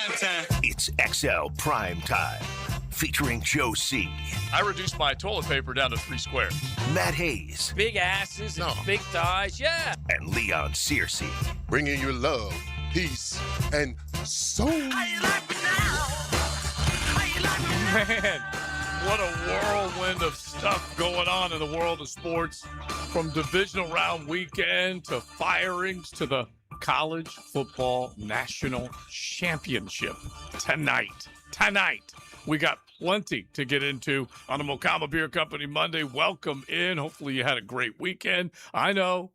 Primetime. It's XL Primetime, featuring Joe C., I reduced my toilet paper down to 3 squares. Matt Hayes, Big asses and big thighs, yeah. and Leon Searcy. Bringing you love, peace, and soul. Man, what a whirlwind of stuff going on in the world of sports, from divisional round weekend to firings to the college football national championship tonight. We got plenty to get into on the Mokama Beer Company Monday. Welcome in. Hopefully you had a great weekend. I know,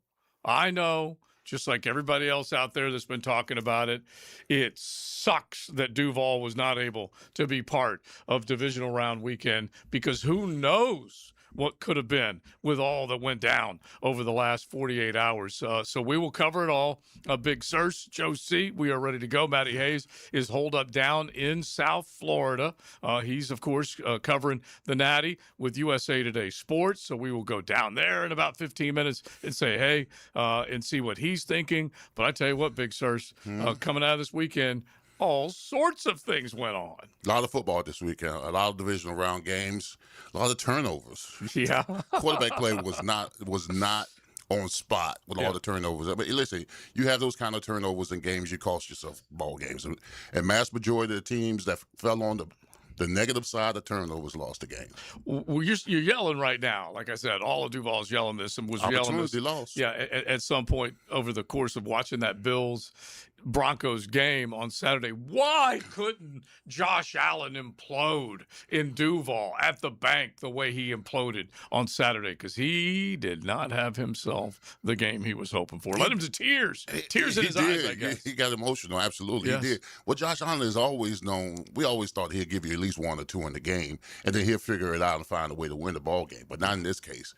just like everybody else out there that's been talking about it, it sucks that Duval was not able to be part of divisional round weekend, because who knows what could have been with all that went down over the last 48 hours. So we will cover it all. Big Sirs, Joe C., we are ready to go. Matty Hayes is holed up down in South Florida. He's, of course, covering the Natty with USA Today Sports. So we will go down there in about 15 minutes and say, hey, and see what he's thinking. But I tell you what, Big Sirs, coming out of this weekend, all sorts of things went on. A lot of football this weekend, a lot of divisional round games, a lot of turnovers. Yeah. Quarterback play was not on spot with all the turnovers. But listen, you have those kind of turnovers in games, you cost yourself ball games. And mass majority of the teams that fell on the negative side of turnovers lost the game. Well, you're yelling right now. Like I said, all of Duval's yelling this and was yelling this. Lost. Yeah, at some point over the course of watching that Bills-Broncos game on Saturday. Why couldn't Josh Allen implode in Duval at the bank the way he imploded on Saturday? Because he did not have himself the game he was hoping for. Led him to tears. Tears in his eyes, I guess. He got emotional, absolutely. Yes. He did. Well, Josh Allen is always known, we always thought he'd give you at least 1 or 2 in the game, and then he'll figure it out and find a way to win the ball game. But not in this case.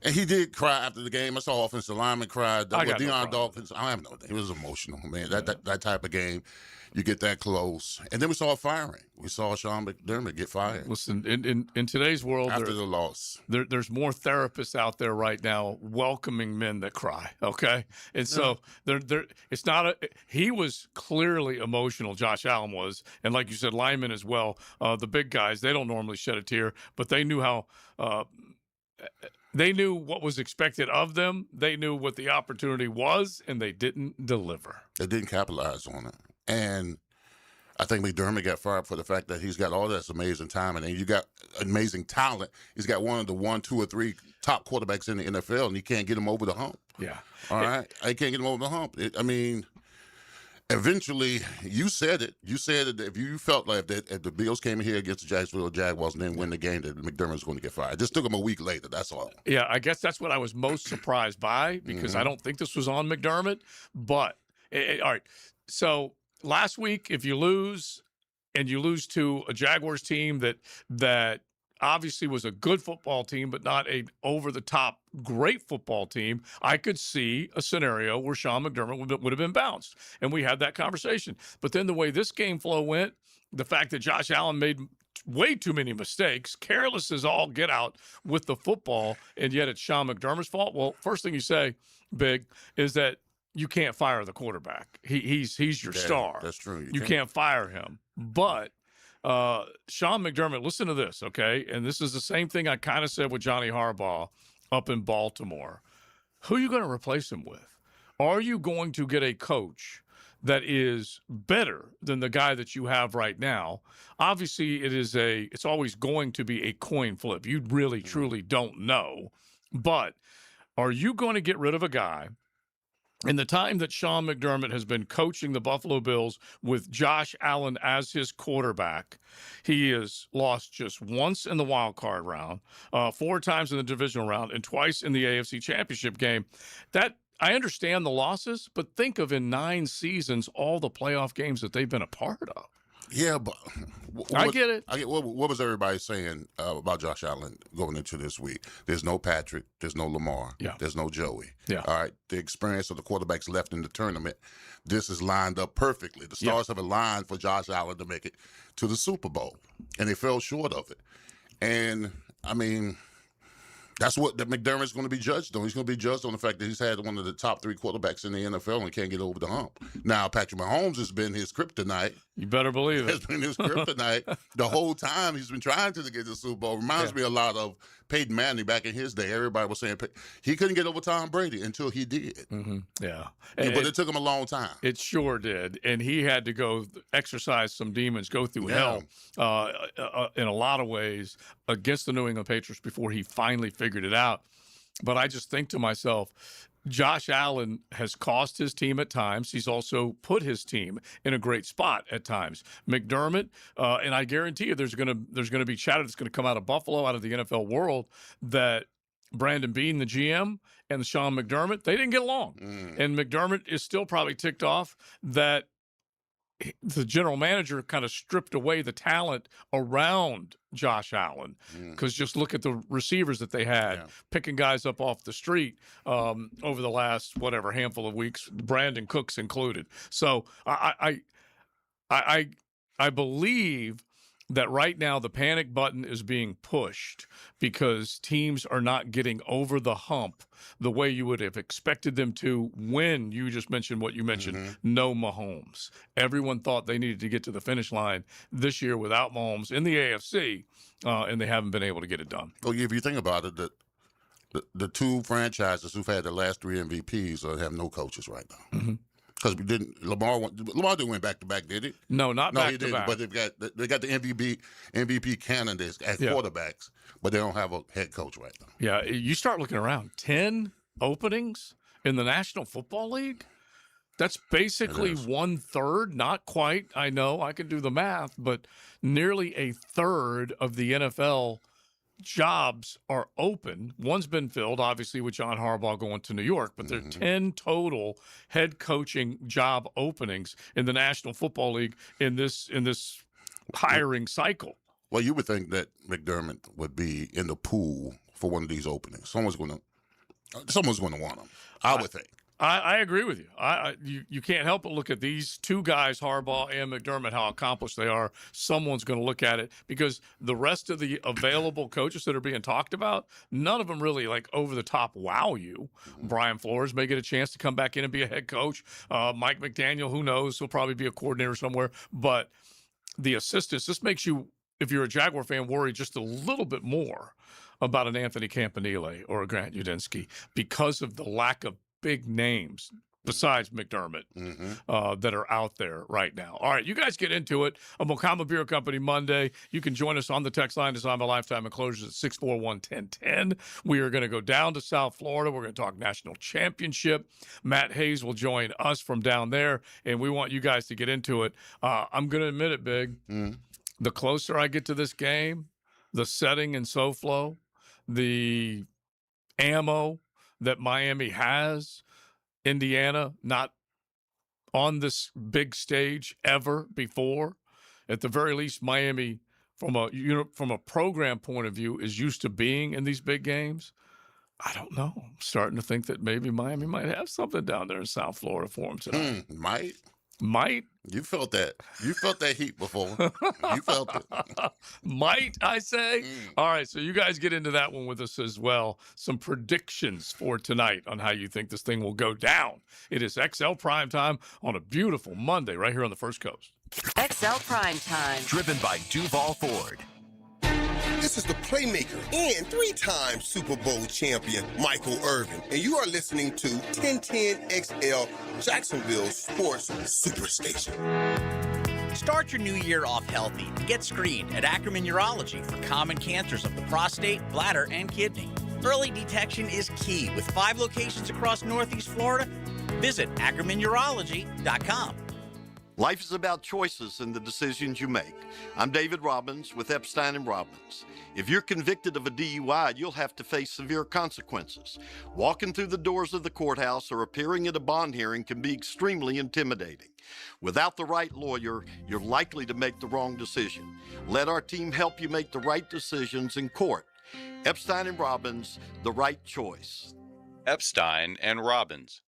And he did cry after the game. I saw offensive lineman cry. Deion Dawkins, he was emotional, man. That type of game, you get that close. And then we saw a firing. We saw Sean McDermott get fired. Listen, in today's world, after the loss, there's more therapists out there right now welcoming men that cry. Okay, and so it's not he was clearly emotional. Josh Allen was, and like you said, linemen as well. The big guys, they don't normally shed a tear, but they knew how. They knew what was expected of them. They knew what the opportunity was, and they didn't deliver. They didn't capitalize on it. And I think McDermott got fired for the fact that he's got all this amazing time, and you got amazing talent. He's got one of the 1, 2, or 3 top quarterbacks in the NFL, and he can't get him over the hump. Yeah. All right? He can't get him over the hump. Eventually, you said it. You said that if you felt like that if the Bills came in here against the Jacksonville Jaguars and didn't win the game, that McDermott was going to get fired. It just took him a week later. That's all. Yeah, I guess that's what I was most surprised by, because I don't think this was on McDermott. But, all right, so last week, if you lose, and you lose to a Jaguars team that obviously was a good football team, but not a over-the-top great football team, I could see a scenario where Sean McDermott would have been bounced. And we had that conversation. But then the way this game flow went, the fact that Josh Allen made way too many mistakes, careless as all get out with the football, and yet it's Sean McDermott's fault. Well, first thing you say, Big, is that you can't fire the quarterback. He's your star. That's true. You can't fire him. But Sean McDermott, listen to this, okay? And this is the same thing I kind of said with Johnny Harbaugh up in Baltimore. Who are you going to replace him with? Are you going to get a coach that is better than the guy that you have right now? Obviously, it's always going to be a coin flip. You really, truly don't know. But are you going to get rid of a guy in the time that Sean McDermott has been coaching the Buffalo Bills with Josh Allen as his quarterback? He has lost just once in the wild card round, 4 times in the divisional round, and twice in the AFC Championship game. That I understand the losses, but think of in 9 seasons all the playoff games that they've been a part of. Yeah, but I get it. What was everybody saying about Josh Allen going into this week? There's no Patrick. There's no Lamar. Yeah. There's no Joey. Yeah. All right. The experience of the quarterbacks left in the tournament, this is lined up perfectly. The stars have aligned for Josh Allen to make it to the Super Bowl, and they fell short of it. And, That's what that McDermott's going to be judged on. He's going to be judged on the fact that he's had one of the top 3 quarterbacks in the NFL and can't get over the hump. Now, Patrick Mahomes has been his kryptonite. You better believe it. Has been his kryptonite the whole time. He's been trying to get to the Super Bowl. Reminds me a lot of Peyton Manning back in his day. Everybody was saying he couldn't get over Tom Brady until he did. Mm-hmm. Yeah. But it took him a long time. It sure did. And he had to go exercise some demons, go through hell in a lot of ways against the New England Patriots before he finally figured it out. But I just think to myself, Josh Allen has cost his team at times. He's also put his team in a great spot at times. McDermott, and I guarantee you there's gonna be chatter that's going to come out of Buffalo, out of the NFL world, that Brandon Beane, the GM, and Sean McDermott, they didn't get along. And McDermott is still probably ticked off that the general manager kind of stripped away the talent around Josh Allen, because just look at the receivers that they had, picking guys up off the street over the last handful of weeks, Brandon Cooks included. So I believe that right now the panic button is being pushed because teams are not getting over the hump the way you would have expected them to when you just mentioned what you mentioned, no Mahomes. Everyone thought they needed to get to the finish line this year without Mahomes in the AFC, and they haven't been able to get it done. Well, if you think about it, the 2 franchises who've had the last 3 MVPs have no coaches right now. Because Lamar didn't win back-to-back, did he? No, not back-to-back. He didn't, but they got the MVP candidates as quarterbacks, but they don't have a head coach right now. Yeah, you start looking around, 10 openings in the National Football League? That's basically 1/3, not quite. I know, I can do the math, but nearly a third of the NFL jobs are open. One's been filled, obviously, with John Harbaugh going to New York, but there are 10 total head coaching job openings in the National Football League in this hiring cycle. Well, you would think that McDermott would be in the pool for one of these openings. Someone's going to want him, I would think. I agree with you. You can't help but look at these 2 guys, Harbaugh and McDermott, how accomplished they are. Someone's going to look at it because the rest of the available coaches that are being talked about, none of them really like over the top wow you. Brian Flores may get a chance to come back in and be a head coach. Mike McDaniel, who knows? He'll probably be a coordinator somewhere. But the assistants, this makes you, if you're a Jaguar fan, worry just a little bit more about an Anthony Campanile or a Grant Udinski because of the lack of big names besides McDermott that are out there right now. All right, you guys get into it. A Mokama Beer Company Monday. You can join us on the text line designed by Lifetime Enclosures at 641-1010. We are going to go down to South Florida. We're going to talk national championship. Matt Hayes will join us from down there, and we want you guys to get into it. I'm going to admit it, Big. The closer I get to this game, the setting in SoFlo, the ammo that Miami has, Indiana not on this big stage ever before. At the very least, Miami, from a program point of view, is used to being in these big games. I don't know. I'm starting to think that maybe Miami might have something down there in South Florida for them tonight. Might. You felt that. You felt that heat before. You felt it. Might, I say? All right, so you guys get into that one with us as well. Some predictions for tonight on how you think this thing will go down. It is XL Primetime on a beautiful Monday right here on the First Coast. XL Primetime. Driven by Duval Ford. This is the playmaker and 3-time Super Bowl champion, Michael Irvin, and you are listening to 1010XL, Jacksonville Sports Superstation. Start your new year off healthy and get screened at Ackerman Urology for common cancers of the prostate, bladder, and kidney. Early detection is key with 5 locations across Northeast Florida. Visit AckermanUrology.com. Life is about choices and the decisions you make. I'm David Robbins with Epstein & Robbins. If you're convicted of a DUI, you'll have to face severe consequences. Walking through the doors of the courthouse or appearing at a bond hearing can be extremely intimidating. Without the right lawyer, you're likely to make the wrong decision. Let our team help you make the right decisions in court. Epstein & Robbins, the right choice. Epstein & Robbins.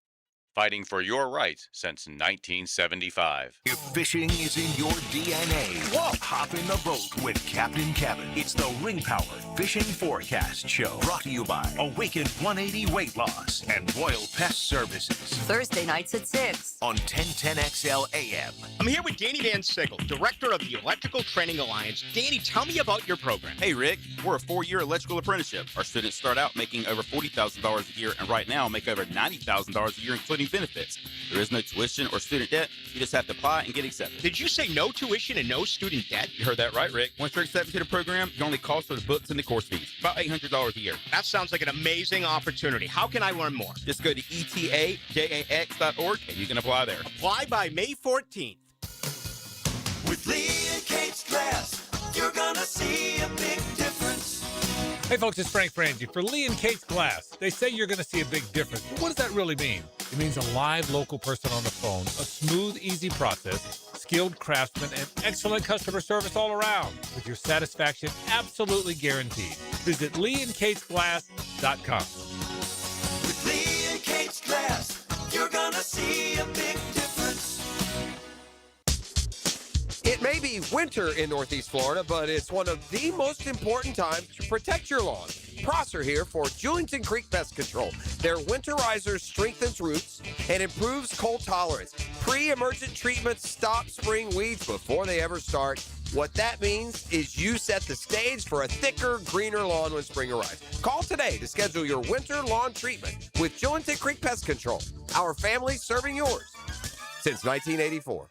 fighting for your rights since 1975. If fishing is in your DNA, hop in the boat with Captain Kevin. It's the Ring Power Fishing Forecast Show, brought to you by Awaken 180 Weight Loss and Royal Pest Services. Thursday nights at 6 on 1010XL AM. I'm here with Danny Van Sickle, Director of the Electrical Training Alliance. Danny, tell me about your program. Hey, Rick. We're a 4-year electrical apprenticeship. Our students start out making over $40,000 a year, and right now make over $90,000 a year, including benefits. There is no tuition or student debt. You just have to apply and get accepted. Did you say no tuition and no student debt? You heard that right, Rick. Once you're accepted to the program, your only cost are the books and the course fees. About $800 a year. That sounds like an amazing opportunity. How can I learn more? Just go to etajax.org and you can apply there. Apply by May 14th. With Lee and Kate's Glass, you're gonna see a big difference. Hey folks, it's Frank Frangie for Lee and Kate's Glass. They say you're going to see a big difference, but what does that really mean? It means a live local person on the phone, a smooth, easy process, skilled craftsmen, and excellent customer service all around, with your satisfaction absolutely guaranteed. Visit leeandkatesglass.com. With Lee and Kate's Glass, you're gonna see a big difference. It may be winter in Northeast Florida, but it's one of the most important times to protect your lawn. Prosser here for Julington Creek Pest Control. Their winterizer strengthens roots and improves cold tolerance. Pre-emergent treatments stop spring weeds before they ever start. What that means is you set the stage for a thicker, greener lawn when spring arrives. Call today to schedule your winter lawn treatment with Julington Creek Pest Control. Our family serving yours since 1984.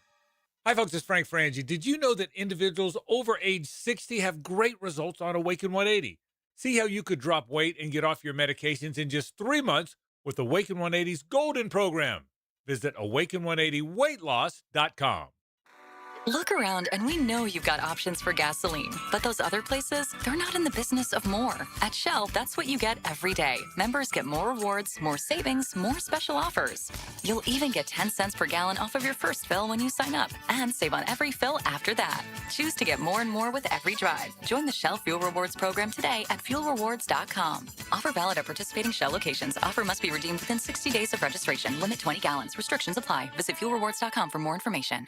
Hi, folks. It's Frank Frangie. Did you know that individuals over age 60 have great results on Awaken 180? See how you could drop weight and get off your medications in just 3 months with Awaken 180's Golden Program. Visit awaken180weightloss.com. Look around and we know you've got options for gasoline, but those other places, they're not in the business of more. At Shell, that's what you get every day. Members get more rewards, more savings, more special offers. You'll even get 10 cents per gallon off of your first fill when you sign up, and save on every fill after that. Choose to get more and more with every drive. Join the Shell Fuel Rewards program today at fuelrewards.com. Offer valid at participating Shell locations. Offer must be redeemed within 60 days of registration. Limit 20 gallons. Restrictions apply. Visit fuelrewards.com for more information.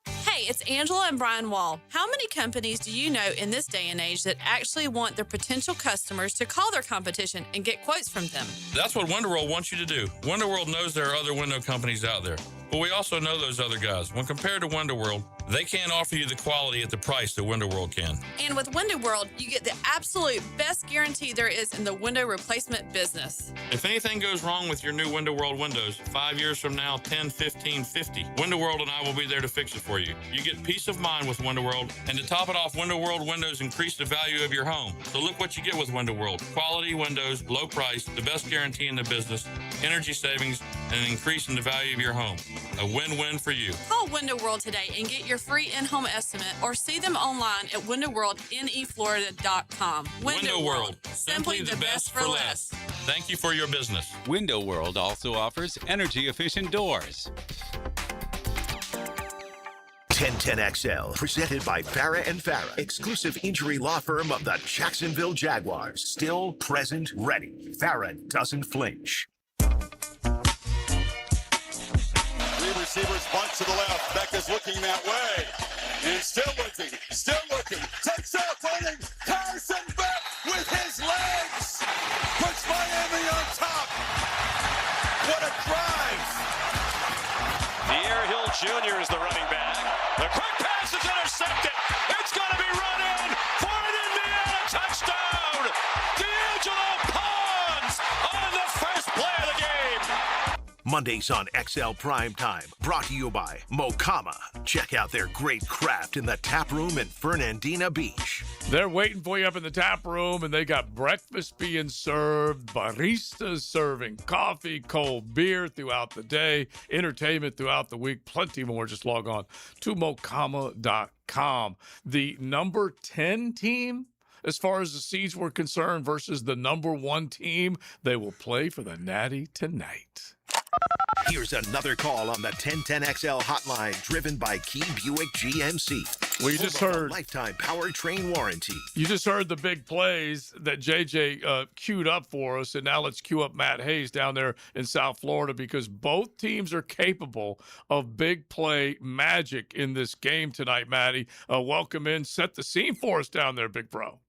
Hey, it's Angela and Brian Wall. How many companies do you know in this day and age that actually want their potential customers to call their competition and get quotes from them? That's what WonderWorld wants you to do. WonderWorld knows there are other window companies out there, but we also know those other guys. When compared to WonderWorld, they can't offer you the quality at the price that WonderWorld can. And with WonderWorld, you get the absolute best guarantee there is in the window replacement business. If anything goes wrong with your new WonderWorld windows, 5 years from now, 10, 15, 50, WonderWorld and I will be there to fix it for you. You get peace of mind with WonderWorld, and to top it off, WonderWorld windows increase the value of your home. So look what you get with WonderWorld. Quality windows, low price, the best guarantee in the business, energy savings, and an increase in the value of your home. A win-win for you. Call WonderWorld today and get your free in-home estimate, or see them online at WonderWorldNEFlorida.com. WonderWorld, simply the best for less. Thank you for your business. Window World also offers energy-efficient doors. 1010XL, presented by Farah and Farah, exclusive injury law firm of the Jacksonville Jaguars. Still present, ready. Farah doesn't flinch. Three receivers bunt to the left. Beck is looking that way. And still looking. Takes off running. Carson Beck with his legs. Puts Miami on top. What a drive. Pierre Hill Jr. is the running back. The quick pass is intercepted. It's going to be run in for an Indiana touchdown. D'Angelo Pons on the first play of the game. Mondays on XL Primetime, brought to you by Mocama. Check out their great craft in the tap room in Fernandina Beach. They're waiting for you up in the tap room, and they got breakfast being served, baristas serving coffee, cold beer throughout the day, entertainment throughout the week, plenty more. Just log on to Mocama.com. The number 10 team, as far as the seeds were concerned, versus the number 1 team, they will play for the Natty tonight. Here's another call on the 1010XL hotline driven by Key Buick GMC. We just heard lifetime powertrain warranty. You just heard the big plays that JJ queued up for us, and now let's cue up Matt Hayes down there in South Florida because both teams are capable of big play magic in this game tonight, Matty. Welcome in. Set the scene for us down there, big bro.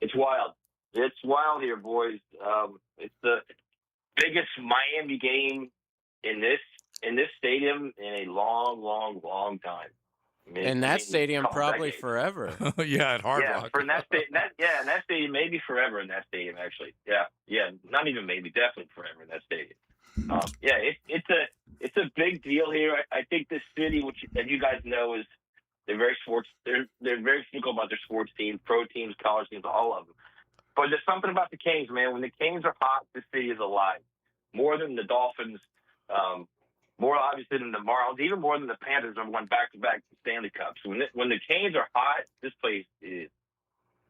It's wild. It's wild here, boys. It's the biggest Miami game in this stadium in a long time. In that stadium, probably forever. Yeah, at Hard Rock. For that stadium, maybe forever in that stadium, actually. Yeah, not even maybe, definitely forever in that stadium. It's a big deal here. I think this city, which as you guys know, is they're very sports. They're very fickle about their sports teams, pro teams, college teams, all of them. But there's something about the Canes, man. When the Canes are hot, this city is alive. More than the Dolphins. More obviously than the Marlins, even more than the Panthers have won back-to-back Stanley Cups. When the Canes are hot, this place is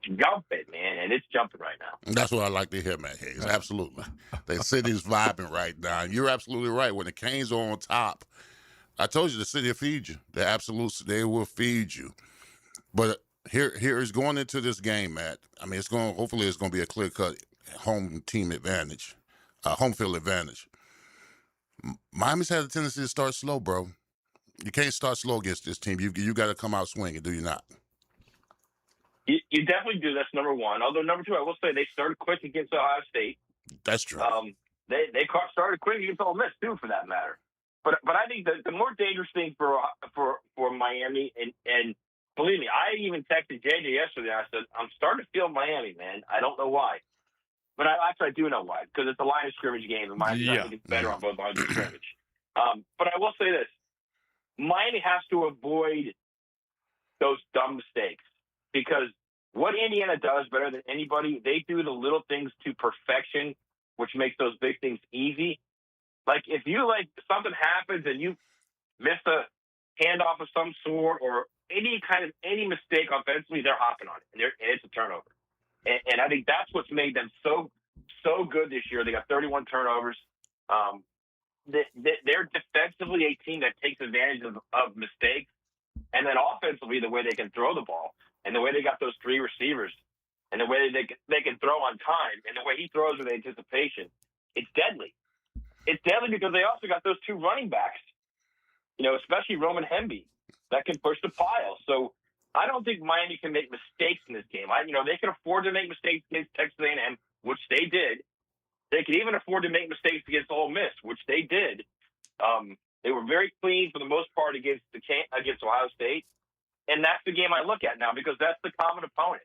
jumping, man, and it's jumping right now. That's what I like to hear, Matt Hayes. Absolutely. The city's vibing right now. And you're absolutely right. When the Canes are on top, I told you the city will feed you. They will feed you. But here is going into this game, Matt. I mean, hopefully it's going to be a clear-cut home team advantage, home field advantage. Miami's had a tendency to start slow, bro. You can't start slow against this team. You got to come out swinging, do you not? You definitely do. That's number one. Although number two, I will say they started quick against Ohio State. That's true. They started quick against Ole Miss too, for that matter. But I think the more dangerous thing for Miami, and believe me, I even texted JJ yesterday. I said I'm starting to feel Miami, man. I don't know why. But I do know why, because it's a line of scrimmage game, and Miami's trying to get better on both lines of scrimmage. But I will say this. Miami has to avoid those dumb mistakes, because what Indiana does better than anybody, they do the little things to perfection, which makes those big things easy. Like, if something happens and you miss a handoff of some sort or any mistake offensively, they're hopping on it, and it's a turnover. And I think that's what's made them so good this year. They got 31 turnovers. They're defensively a team that takes advantage of mistakes. And then offensively, the way they can throw the ball and the way they got those three receivers and the way they can throw on time and the way he throws with anticipation, it's deadly. It's deadly because they also got those two running backs, especially Roman Hemby, that can push the pile. So I don't think Miami can make mistakes in this game. They can afford to make mistakes against Texas A&M, which they did. They could even afford to make mistakes against Ole Miss, which they did. They were very clean for the most part against Ohio State, and that's the game I look at now because that's the common opponent.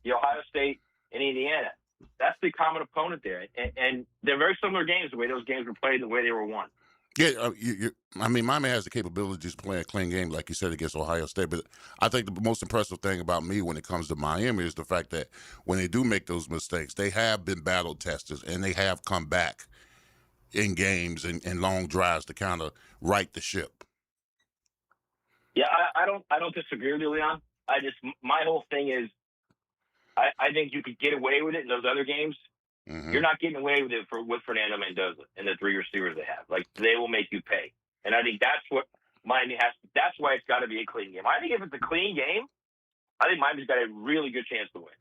Ohio State and Indiana. That's the common opponent there, and they're very similar games. The way those games were played, the way they were won. Yeah, Miami has the capabilities to play a clean game, like you said, against Ohio State. But I think the most impressive thing about me when it comes to Miami is the fact that when they do make those mistakes, they have been battle testers, and they have come back in games and long drives to kind of right the ship. Yeah, I don't disagree with you, Leon. My whole thing is, I think you could get away with it in those other games. Mm-hmm. You're not getting away with it with Fernando Mendoza and the three receivers they have. Like, they will make you pay. And I think that's what Miami has. That's why it's got to be a clean game. I think if it's a clean game, I think Miami's got a really good chance to win.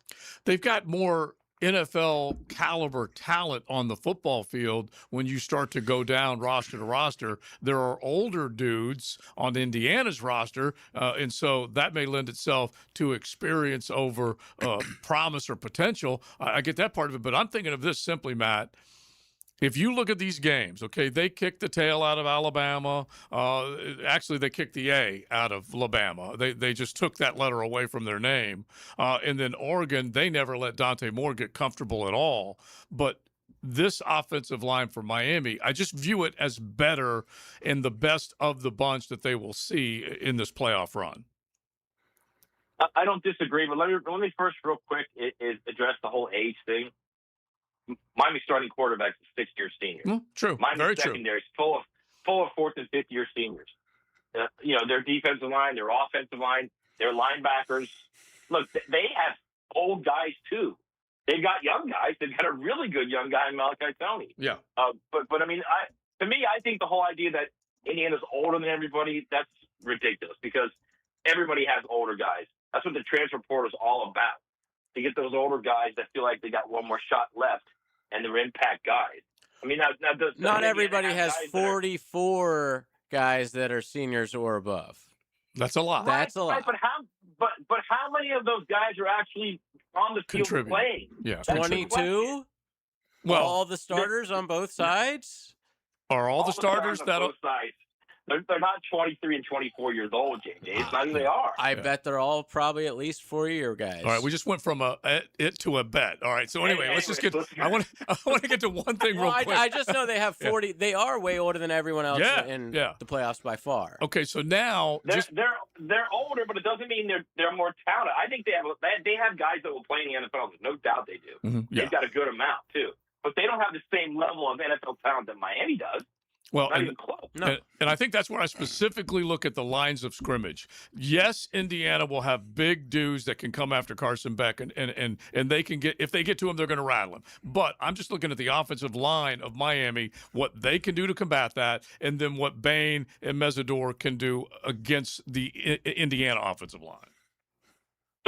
They've got more NFL caliber talent on the football field when you start to go down roster to roster. There are older dudes on Indiana's roster, and so that may lend itself to experience over promise or potential. I get that part of it, but I'm thinking of this simply, Matt. If you look at these games, okay, they kicked the tail out of Alabama. Actually, they kicked the A out of Alabama. They just took that letter away from their name. And then Oregon, they never let Dante Moore get comfortable at all. But this offensive line for Miami, I just view it as better and the best of the bunch that they will see in this playoff run. I don't disagree, but let me first real quick address the whole age thing. Miami starting quarterback's a 6-year senior. True. Miami Very secondary is full of 4th and 5th year seniors. Their defensive line, their offensive line, their linebackers. Look, they have old guys too. they've got young guys. They've got a really good young guy in Malachi Tony. Yeah. But I mean, to me, I think the whole idea that Indiana's older than everybody, that's ridiculous because everybody has older guys. That's what the transfer portal is all about. To get those older guys that feel like they got one more shot left and they're impact guys. I mean, not everybody has 44 guys that are seniors or above. That's a lot. That's a lot. Right, but how many of those guys are actually on the field playing? Yeah, 22. Well, all the starters on both sides. Are all the starters on that both sides? They're not 23 and 24 years old, JJ. It's not who they are. I bet they're all probably at least 4-year guys. All right, we just went from it to a bet. All right, so anyway, let's just get. I want to get to one thing real quick. I just know they have 40. They are way older than everyone else in the playoffs by far. Okay, so now they're older, but it doesn't mean they're more talented. I think they have guys that will play in the NFL. There's no doubt they do. Mm-hmm, They've got a good amount too, but they don't have the same level of NFL talent that Miami does. Well, not even close. And I think that's where I specifically look at the lines of scrimmage. Yes, Indiana will have big dudes that can come after Carson Beck, and they can get, if they get to him, they're going to rattle him. But I'm just looking at the offensive line of Miami, what they can do to combat that, and then what Bain and Mesidor can do against the Indiana offensive line.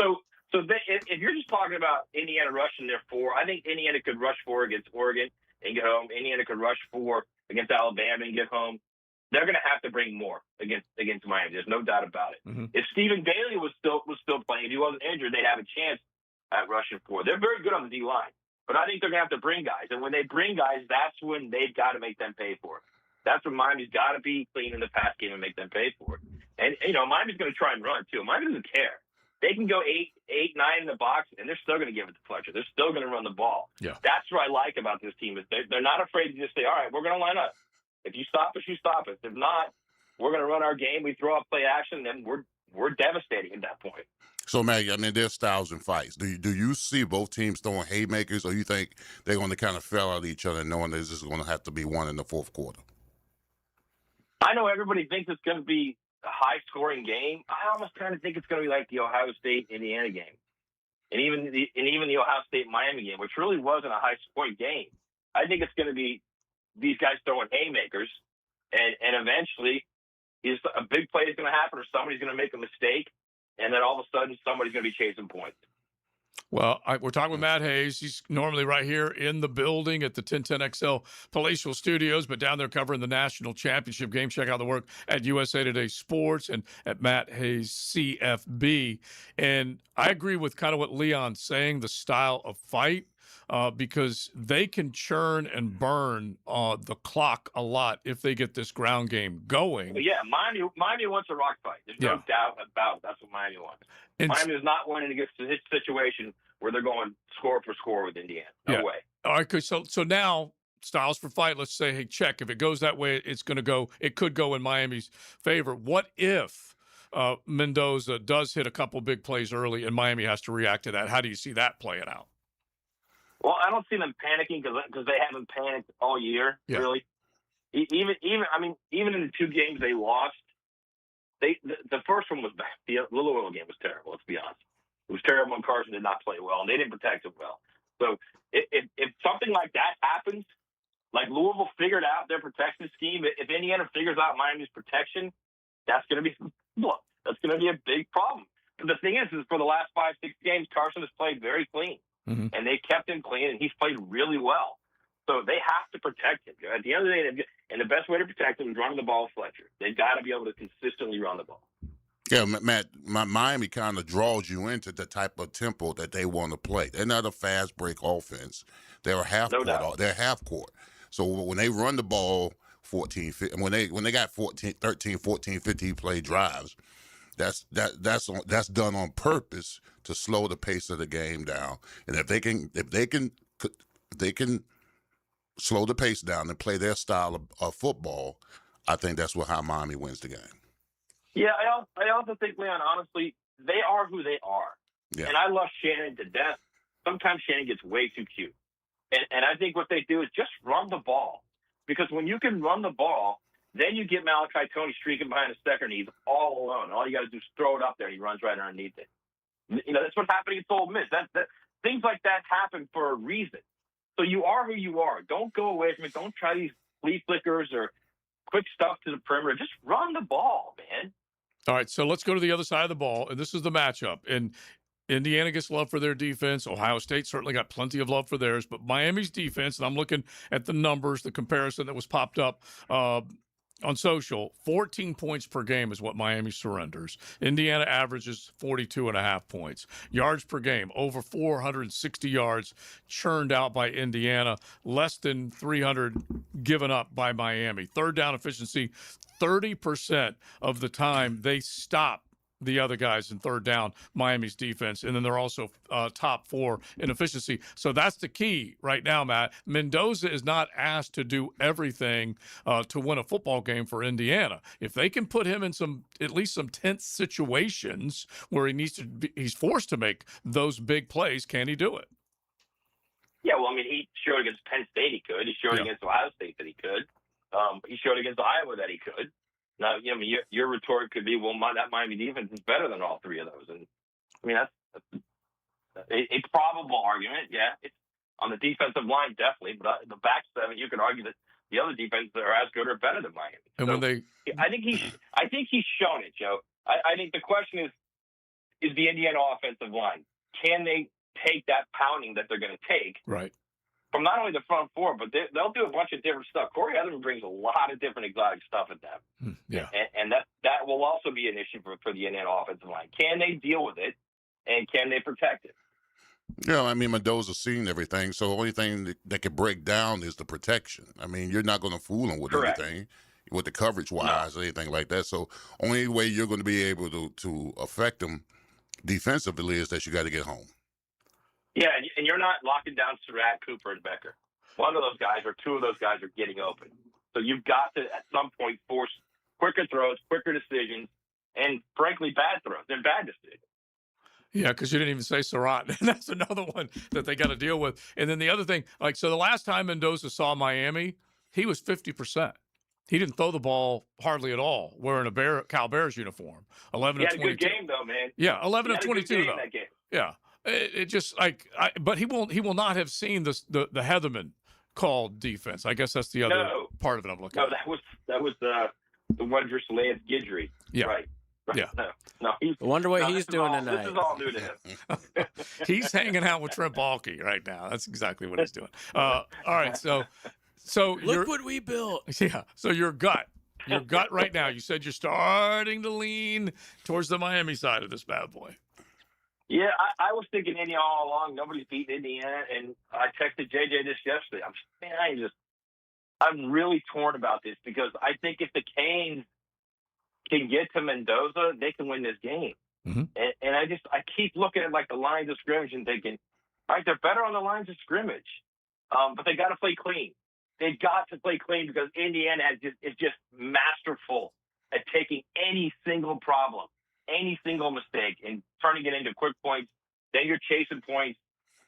So if you're just talking about Indiana rushing their 4, I think Indiana could rush 4 against Oregon and get home. Indiana could rush 4 against Alabama and get home. They're going to have to bring more against Miami. There's no doubt about it. Mm-hmm. If Stephen Bailey was still playing, if he wasn't injured, they'd have a chance at rushing 4. They're very good on the D line, but I think they're going to have to bring guys. And when they bring guys, that's when they've got to make them pay for it. That's when Miami's got to be clean in the pass game and make them pay for it. And Miami's going to try and run too. Miami doesn't care. They can go 8, 9 in the box, and they're still going to give it to Fletcher. They're still going to run the ball. Yeah. That's what I like about this team is they're not afraid to just say, all right, we're going to line up. If you stop us, you stop us. If not, we're going to run our game. We throw up play action, then we're devastating at that point. So, Maggie, I mean, there's styles and fights. Do you see both teams throwing haymakers, or you think they're going to kind of fell out at each other knowing there's just going to have to be one in the fourth quarter? I know everybody thinks it's going to be a high-scoring game. I almost kind of think it's going to be like the Ohio State-Indiana game, and even the Ohio State-Miami game, which really wasn't a high-scoring game. I think it's going to be these guys throwing haymakers, and eventually a big play is going to happen, or somebody's going to make a mistake, and then all of a sudden somebody's going to be chasing points. Well, we're talking with Matt Hayes. He's normally right here in the building at the 1010XL Palatial Studios, but down there covering the national championship game. Check out the work at USA Today Sports and at Matt Hayes CFB. And I agree with kind of what Leon's saying, the style of fight, because they can churn and burn the clock a lot if they get this ground game going. But yeah, Miami wants a rock fight. There's no doubt about it. That's what Miami wants. Miami is not wanting to get to this situation where they're going score for score with Indiana. No way. All right, so now styles for fight. Let's say, hey, check. If it goes that way, it's going to go. It could go in Miami's favor. What if Mendoza does hit a couple big plays early and Miami has to react to that? How do you see that playing out? Well, I don't see them panicking because they haven't panicked all year. Really. Even in the 2 games they lost. The first one was bad. The Louisville game was terrible, let's be honest. It was terrible when Carson did not play well, and they didn't protect him well. So if something like that happens, like Louisville figured out their protection scheme, if Indiana figures out Miami's protection, that's going to be a big problem. But the thing is for the last 5-6 games, Carson has played very clean, and they kept him clean, and he's played really well. So they have to protect him. At the end of the day, and the best way to protect him is running the ball with Fletcher. They've got to be able to consistently run the ball. Yeah, Matt, Miami kind of draws you into the type of tempo that they want to play. They're not a fast break offense. They're a half court. They're half court. So when they run the ball 14, when they got 13, 14, 15 play drives, that's done on purpose to slow the pace of the game down. And if they can slow the pace down and play their style of football, I think that's how Miami wins the game. Yeah, I also think, Leon, honestly, they are who they are. Yeah. And I love Shannon to death. Sometimes Shannon gets way too cute. And I think what they do is just run the ball. Because when you can run the ball, then you get Malachi Tony streaking behind the second, and he's all alone. All you got to do is throw it up there, and he runs right underneath it. That's what's happening at Ole Miss. things like that happen for a reason. So you are who you are. Don't go away from it. Don't try these flea flickers or quick stuff to the perimeter. Just run the ball, man. All right, so let's go to the other side of the ball, and this is the matchup. And Indiana gets love for their defense. Ohio State certainly got plenty of love for theirs. But Miami's defense, and I'm looking at the numbers, the comparison that was popped up on social, 14 points per game is what Miami surrenders. Indiana averages 42.5 points. Yards per game, over 460 yards churned out by Indiana, less than 300 given up by Miami. Third down efficiency, 30% of the time they stop the other guys in third down, Miami's defense, and then they're also top 4 in efficiency. So that's the key right now, Matt. Mendoza is not asked to do everything to win a football game for Indiana. If they can put him in at least some tense situations where he's forced to make those big plays, can he do it? Yeah, well, I mean, he showed against Penn State he could. He showed against Ohio State that he could. He showed against Iowa that he could. Now, I mean, your retort could be, well, that Miami defense is better than all three of those. And I mean, that's a probable argument. Yeah, it's on the defensive line, definitely. But the back seven, you could argue that the other defenses are as good or better than Miami. And so when they, I think he's shown it, Joe. I think the question is the Indiana offensive line, can they take that pounding that they're going to take? Right. From not only the front four, but they'll do a bunch of different stuff. Corey Edelman brings a lot of different exotic stuff at them. Yeah. And that will also be an issue for the Indiana offensive line. Can they deal with it, and can they protect it? Yeah, I mean, Mendoza's seen everything, so the only thing that can break down is the protection. I mean, you're not going to fool him with anything, with the coverage-wise or anything like that. So only way you're going to be able to affect him defensively is that you got to get home. Yeah, and you're not locking down Surratt, Cooper, and Becker. One of those guys or two of those guys are getting open. So you've got to, at some point, force quicker throws, quicker decisions, and, frankly, bad throws. They're bad decisions. Yeah, because you didn't even say Surratt. That's another one that they got to deal with. And then the other thing, so the last time Mendoza saw Miami, he was 50%. He didn't throw the ball hardly at all wearing a Cal Bears uniform. 11 of 22. He had a good game, though, man. Yeah, 11 of 22, though. That game. Yeah. It just but he will not have seen the Heatherman called defense. I guess that's the other part of it I'm looking at. No, that was the one for Lance Guidry. Yeah. Right. Yeah. No. I wonder what he's doing tonight. This is all new to him. He's hanging out with Trent Baalke right now. That's exactly what he's doing. All right, so look what we built. Yeah. So your gut right now. You said you're starting to lean towards the Miami side of this bad boy. Yeah, I was thinking Indiana all along. Nobody's beaten Indiana, and I texted JJ this yesterday. I'm really torn about this because I think if the Canes can get to Mendoza, they can win this game. Mm-hmm. And I keep looking at the lines of scrimmage and thinking, all right, they're better on the lines of scrimmage, but they got to play clean. They've got to play clean because Indiana is just masterful at taking any single problem, any single mistake, and turning it into quick points. Then you're chasing points.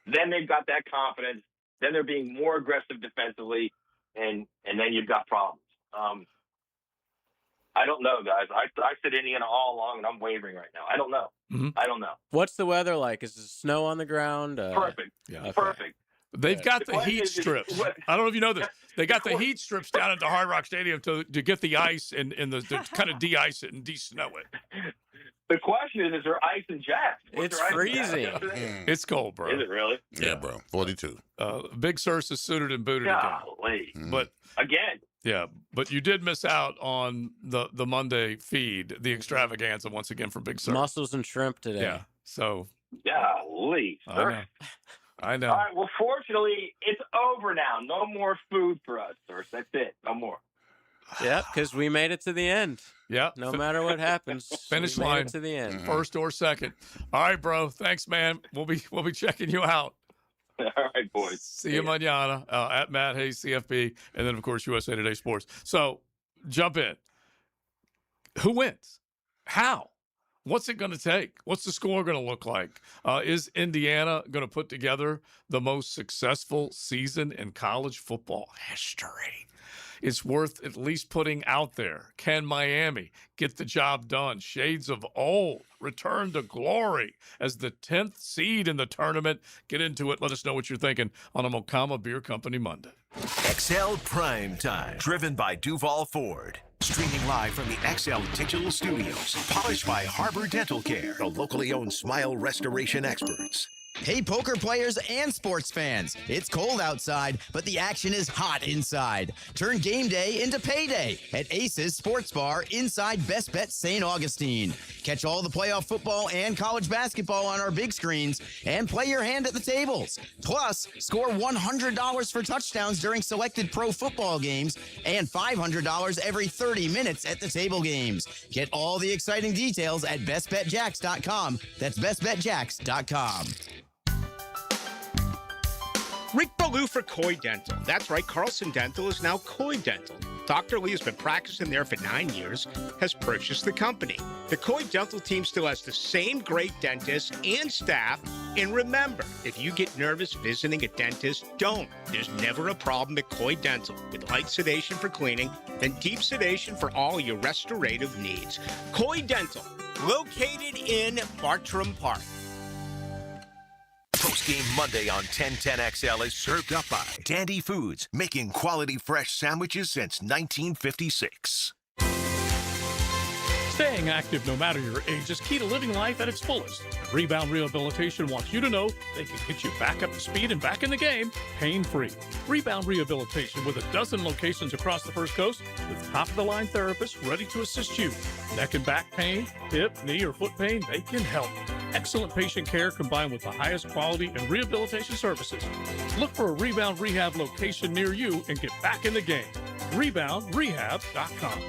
Then they've got that confidence. Then they're being more aggressive defensively, and then you've got problems. I don't know, guys. I said Indiana all along, and I'm wavering right now. I don't know. Mm-hmm. I don't know. What's the weather like? Is there snow on the ground? Perfect. Yeah. Okay. Perfect. They've got the heat strips. I don't know if you know this. They got the heat strips down at the Hard Rock Stadium to get the ice and to kind of de-ice it and de-snow it. The question is there ice in Jax? It's freezing. It's cold, bro. Is it really? Yeah, bro. 42. Big Sirs is suited and booted Golly. again. But again. Yeah, but you did miss out on the Monday feed, the extravaganza once again from Big Sur. Mussels and shrimp today. Yeah, so. Golly. I know. All right, well, fortunately, it's over now. No more food for us, sir. That's it. No more. Yeah, because we made it to the end. Yeah. No matter what happens, finish we made line it to the end. First or second. All right, bro. Thanks, man. We'll be checking you out. All right, boys. See you mañana at Matt Hayes CFP, and then of course USA Today Sports. So jump in. Who wins? How? What's it going to take? What's the score going to look like? Is Indiana going to put together the most successful season in college football history? it's worth at least putting out there. Can Miami get the job done? Shades of old return to glory as the 10th seed in the tournament. Get into it. Let us know what you're thinking on a Mocama Beer Company Monday. XL Prime Time, driven by Duval Ford. Streaming live from the XL Digital Studios. Polished by Harbor Dental Care, the locally owned smile restoration experts. Hey, poker players and sports fans. It's cold outside, but the action is hot inside. Turn game day into payday at Aces Sports Bar inside Best Bet St. Augustine. Catch all the playoff football and college basketball on our big screens and play your hand at the tables. Plus, score $100 for touchdowns during selected pro football games and $500 every 30 minutes at the table games. Get all the exciting details at bestbetjacks.com. That's bestbetjacks.com. Rick Ballou for Coy Dental. That's right, Carlson Dental is now Coy Dental. Dr. Lee has been practicing there for 9 years, has purchased the company. The Coy Dental team still has the same great dentists and staff. And remember, if you get nervous visiting a dentist, don't. There's never a problem at Coy Dental with light sedation for cleaning and deep sedation for all your restorative needs. Coy Dental, located in Bartram Park. Post-game Monday on 1010XL is served up by Dandy Foods, making quality fresh sandwiches since 1956. Staying active no matter your age is key to living life at its fullest. Rebound Rehabilitation wants you to know they can get you back up to speed and back in the game pain-free. Rebound Rehabilitation with a dozen locations across the First Coast with top-of-the-line therapists ready to assist you. Neck and back pain, hip, knee, or foot pain, they can help. Excellent patient care combined with the highest quality and rehabilitation services. Look for a Rebound Rehab location near you and get back in the game. ReboundRehab.com.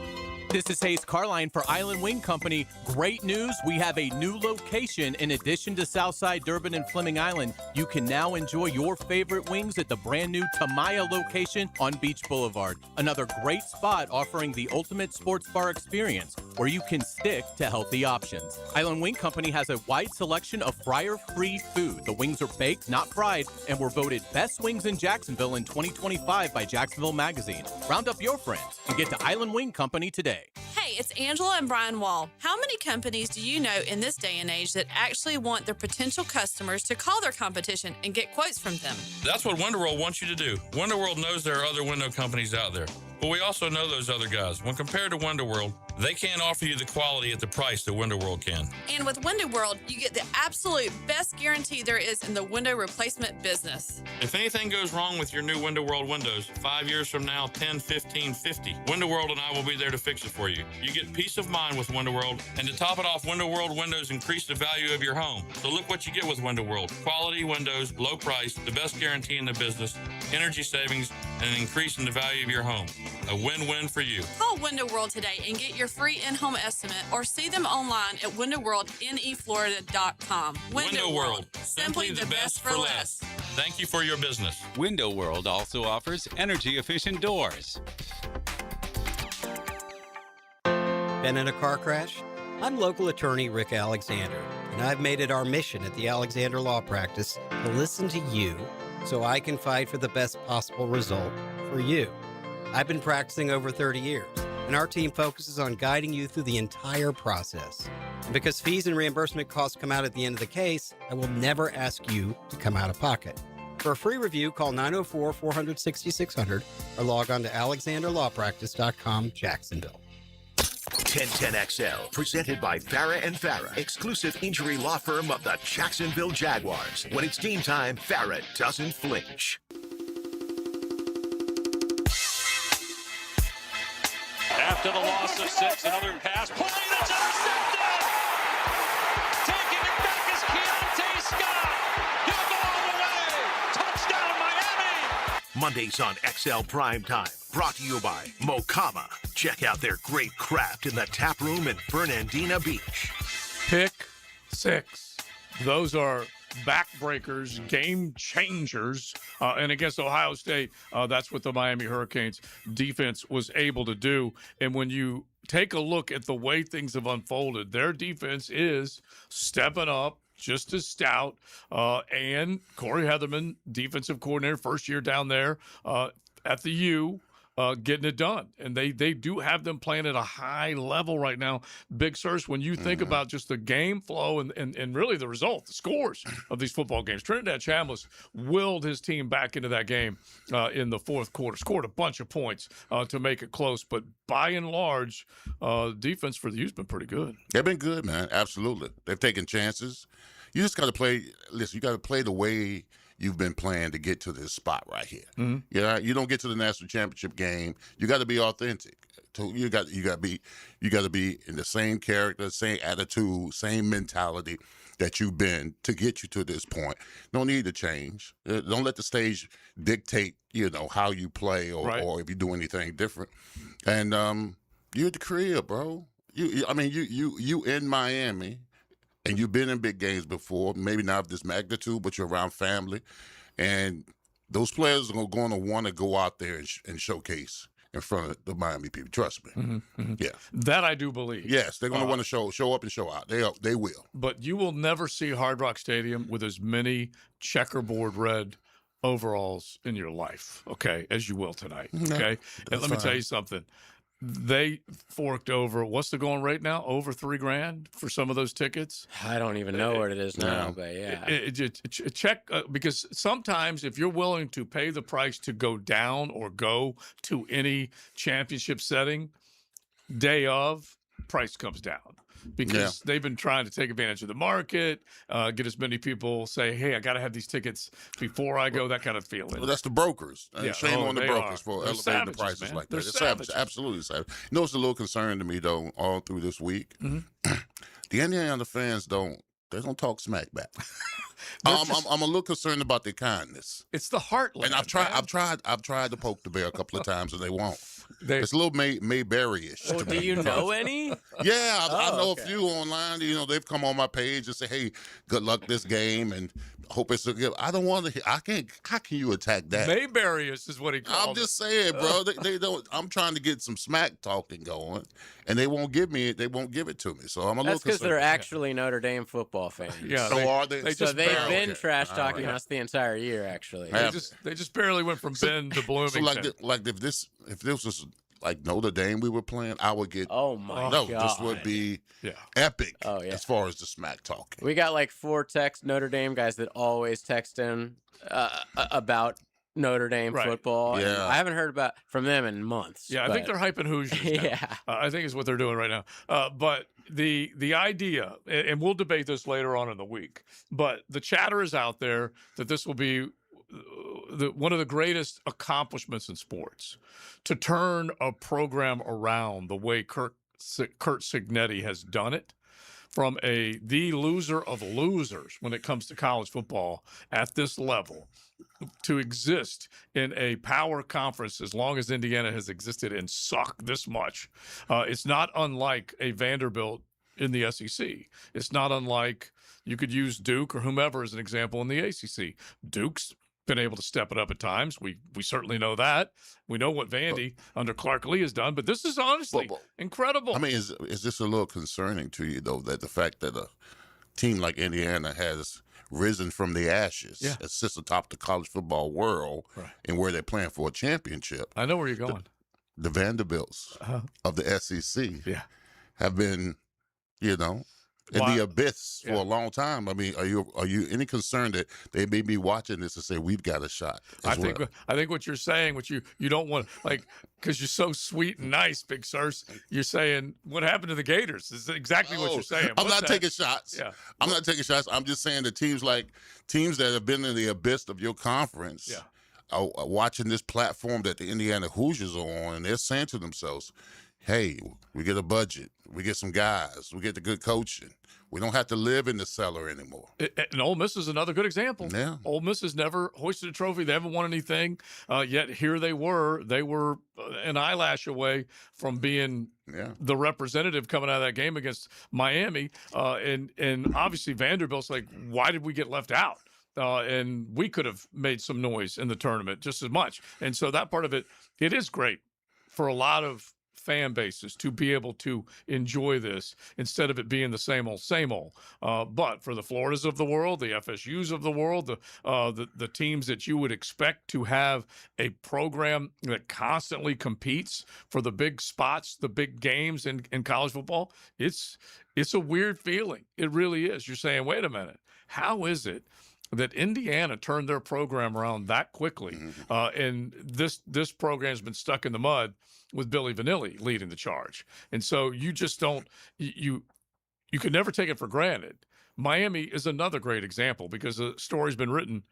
This is Hayes Carline for Island Wing Company. Great news, we have a new location. In addition to Southside, Durban, and Fleming Island, you can now enjoy your favorite wings at the brand new Tamaya location on Beach Boulevard. Another great spot offering the ultimate sports bar experience where you can stick to healthy options. Island Wing Company has a wide selection of fryer-free food. The wings are baked, not fried, and were voted best wings in Jacksonville in 2025 by Jacksonville Magazine. Round up your friends and get to Island Wing Company today. Hey, it's Angela and Brian Wall. How many companies do you know in this day and age that actually want their potential customers to call their competition and get quotes from them? That's what WonderWorld wants you to do. WonderWorld knows there are other window companies out there, but we also know those other guys. When compared to WonderWorld, they can't offer you the quality at the price that WonderWorld can. And with WonderWorld, you get the absolute best guarantee there is in the window replacement business. If anything goes wrong with your new WonderWorld windows, 5 years from now, 10, 15, 50, WonderWorld and I will be there to fix it for you. You get peace of mind with WonderWorld, and to top it off, WonderWorld windows increase the value of your home. So look what you get with WonderWorld. Quality windows, low price, the best guarantee in the business, energy savings, and an increase in the value of your home. A win-win for you. Call WonderWorld today and get your free in-home estimate or see them online at WonderWorldNEFlorida.com. WonderWorld, simply the best for less. Thank you for your business. Window World also offers energy-efficient doors. Been in a car crash? I'm local attorney Rick Alexander, and I've made it our mission at the Alexander Law Practice to listen to you so I can fight for the best possible result for you. I've been practicing over 30 years, and our team focuses on guiding you through the entire process. And because fees and reimbursement costs come out at the end of the case, I will never ask you to come out of pocket. For a free review, call 904-400-6600 or log on to alexanderlawpractice.com, Jacksonville. 1010XL, presented by Farah and Farah, exclusive injury law firm of the Jacksonville Jaguars. When it's game time, Farah doesn't flinch. After the loss of 6, another pass. Play that's intercepted! Taking it back is Keontae Scott! He'll go all the way! Touchdown, Miami! Mondays on XL Primetime. Brought to you by Mocama. Check out their great craft in the tap room in Fernandina Beach. Pick 6. Those are backbreakers, game changers. And against Ohio State, that's what the Miami Hurricanes defense was able to do. And when you take a look at the way things have unfolded, their defense is stepping up, just as stout. And Corey Heatherman, defensive coordinator, first year down there at the U, getting it done. And they do have them playing at a high level right now. Big Surge, when you think about just the game flow and really the result, the scores of these football games, Trinidad Chambliss willed his team back into that game in the fourth quarter, scored a bunch of points to make it close. But by and large, defense for the U's been pretty good. They've been good, man. Absolutely. They've taken chances. You just got to play. Listen, you got to play the way you've been playing to get to this spot right here. Mm-hmm. Yeah, you don't get to the national championship game. You got to be authentic. You got to be in the same character, same attitude, same mentality that you've been to get you to this point. No need to change. Don't let the stage dictate, how you play or if you do anything different. And you're at the crib, bro. You in Miami. And you've been in big games before, maybe not of this magnitude, but you're around family. And those players are going to want to go out there and showcase in front of the Miami people. Trust me. Mm-hmm. Yeah. That I do believe. Yes, they're going to want to show up and show out. They will. But you will never see Hard Rock Stadium with as many checkerboard red overalls in your life, okay, as you will tonight, okay? And let me tell you something. They forked over, what's the going rate now? Over $3,000 for some of those tickets? I don't even know what it is now, but yeah. Check, because sometimes if you're willing to pay the price to go down or go to any championship setting, day of, price comes down. Because they've been trying to take advantage of the market, get as many people say, hey, I got to have these tickets before I go, that kind of feeling. Well, that's the brokers. Shame on the brokers for elevating the prices man. like that. They're It's savages. absolutely savage. You know, it's a little concern to me, though, all through this week. Mm-hmm. The Indiana fans don't talk smack back. I'm a little concerned about their kindness. It's the heartland. And I've tried to poke the bear a couple of times, and they won't. It's a little Mayberry-ish. Well, do you know any? Yeah, I know a few online. They've come on my page and say, "Hey, good luck this game," and hope it's a good. I don't want to. I can't. How can you attack that? Mayberry-ish is what he called I'm just saying, bro. They don't. I'm trying to get some smack talking going, and they won't give me it. They won't give it to me. So I'm a little. That's because they're actually Notre Dame football fans. Yeah. So are they? So they've been trash talking us the entire year. Actually, they just barely went from Bend to Bloomington. So if this was like Notre Dame we were playing, I would get. Oh my no, God. this would be epic. Oh yeah. As far as the smack talking, we got like 4 Notre Dame guys that always text in about Notre Dame football. Yeah. I haven't heard from them in months. Yeah, I think they're hyping Hoosiers now. Yeah. I think is what they're doing right now. But the idea, and we'll debate this later on in the week, but the chatter is out there that this will be one of the greatest accomplishments in sports, to turn a program around the way Kurt Cignetti has done it, from the loser of losers when it comes to college football at this level, to exist in a power conference as long as Indiana has existed and suck this much. It's not unlike a Vanderbilt in the SEC. It's not unlike, you could use Duke or whomever as an example in the ACC. Duke's been able to step it up at times. We certainly know that. We know what Vandy under Clark Lee has done, but this is honestly incredible. I mean, is this a little concerning to you, though, that the fact that a team like Indiana has risen from the ashes, and sits atop the college football world, and where they're playing for a championship? I know where you're going. The Vanderbilts of the SEC have been, in the abyss for a long time. I mean, are you any concerned that they may be watching this and say we've got a shot? I think what you're saying, what you don't want, like, because you're so sweet and nice, Big Sirs, you're saying what happened to the Gators is exactly what you're saying. I'm not taking shots. Yeah. I'm not taking shots. I'm just saying that teams that have been in the abyss of your conference are watching this platform that the Indiana Hoosiers are on, and they're saying to themselves, hey, we get a budget, we get some guys, we get the good coaching. We don't have to live in the cellar anymore. And Ole Miss is another good example. Yeah. Ole Miss has never hoisted a trophy. They haven't won anything. Yet here they were. They were an eyelash away from being the representative coming out of that game against Miami. And obviously Vanderbilt's like, why did we get left out? And we could have made some noise in the tournament just as much. And so that part of it is great for a lot of fan bases to be able to enjoy this instead of it being the same old, same old. But for the Floridas of the world, the FSUs of the world, the teams that you would expect to have a program that constantly competes for the big spots, the big games in college football, it's a weird feeling. It really is. You're saying, wait a minute, how is it that Indiana turned their program around that quickly? And this program's been stuck in the mud with Billy Vanilli leading the charge. And so you just don't, you could never take it for granted. Miami is another great example because the story's been written.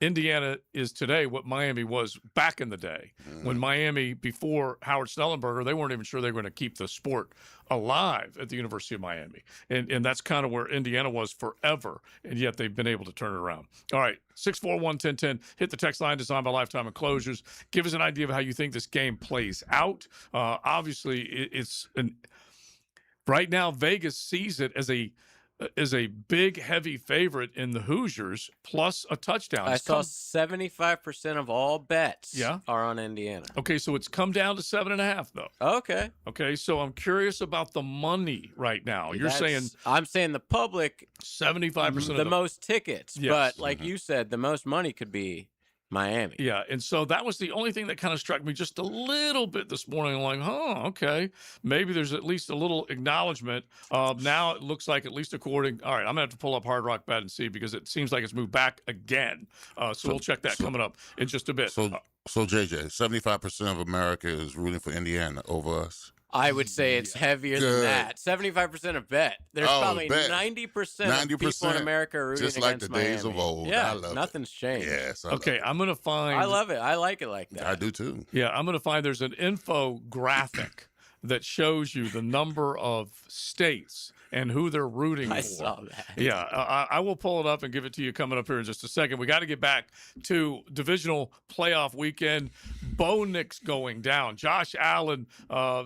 Indiana is today what Miami was back in the day. When Miami, before Howard Snellenberger, they weren't even sure they were going to keep the sport alive at the University of Miami. And that's kind of where Indiana was forever, and yet they've been able to turn it around. All right, 641-1010, hit the text line, designed by Lifetime Enclosures. Give us an idea of how you think this game plays out. Obviously, right now, Vegas sees it as a big, heavy favorite in the Hoosiers, plus a touchdown. I saw 75% of all bets are on Indiana. Okay, so it's come down to 7.5, though. Okay, so I'm curious about the money right now. I'm saying the public, 75% the most tickets, but like you said, the most money could be Miami. Yeah, and so that was the only thing that kind of struck me just a little bit this morning. Like, okay, maybe there's at least a little acknowledgement. Now it looks like, at least according, all right, I'm going to have to pull up Hard Rock Bet and see, because it seems like it's moved back again. So we'll check that coming up in just a bit. So JJ, 75% of America is rooting for Indiana over us. I would say it's heavier than that. 75% of bet. There's probably 90% of people in America are rooting just like against the days Miami. of old. Yeah, I love nothing's changed. Yes. Okay, I'm going to find. I love it. I like it like that. I do too. Yeah, I'm going to find there's an infographic that shows you the number of states and who they're rooting for. I saw that. Yeah, I will pull it up and give it to you coming up here in just a second. We got to get back to divisional playoff weekend. Bo Nix going down. Josh Allen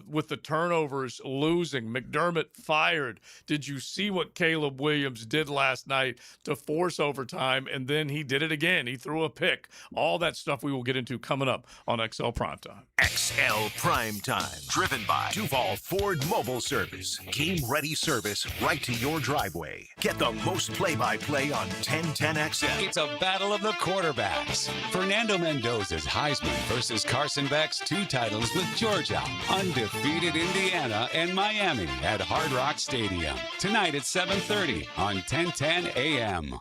with the turnovers losing. McDermott fired. Did you see what Caleb Williams did last night to force overtime? And then he did it again. He threw a pick. All that stuff we will get into coming up on XL Primetime. XL Primetime, driven by Duval Ford Mobile Service. Game-ready service right to your driveway. Get the most play-by-play on 1010XL. It's a battle of the quarterbacks. Fernando Mendoza's Heisman versus Carson Beck's 2 titles with Georgia. Undefeated Indiana and Miami at Hard Rock Stadium. Tonight at 7:30 on 1010 AM.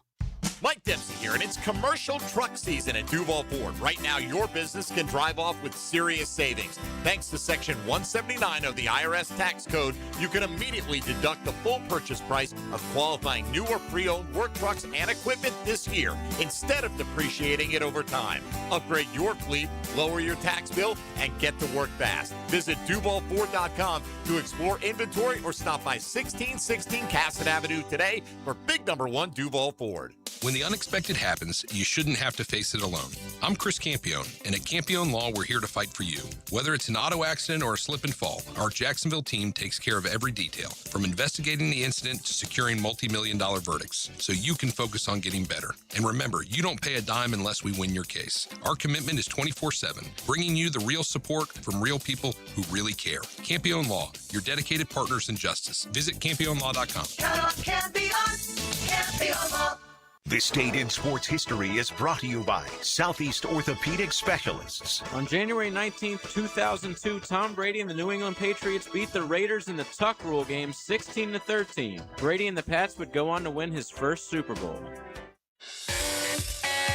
Mike Dempsey here, and it's commercial truck season at Duval Ford. Right now, your business can drive off with serious savings. Thanks to Section 179 of the IRS tax code, you can immediately deduct the full purchase price of qualifying new or pre-owned work trucks and equipment this year, instead of depreciating it over time. Upgrade your fleet, lower your tax bill, and get to work fast. Visit DuvalFord.com to explore inventory or stop by 1616 Cassett Avenue today for big number 1 Duval Ford. When the unexpected happens, you shouldn't have to face it alone. I'm Chris Campione, and at Campione Law, we're here to fight for you. Whether it's an auto accident or a slip and fall, our Jacksonville team takes care of every detail, from investigating the incident to securing multi-million-dollar verdicts, so you can focus on getting better. And remember, you don't pay a dime unless we win your case. Our commitment is 24/7, bringing you the real support from real people who really care. Campione Law, your dedicated partners in justice. Visit CampioneLaw.com. Count on Campione, Campione Law. This date in sports history is brought to you by Southeast Orthopedic Specialists. On January 19th, 2002, Tom Brady and the New England Patriots beat the Raiders in the Tuck Rule game 16-13. Brady and the Pats would go on to win his first Super Bowl.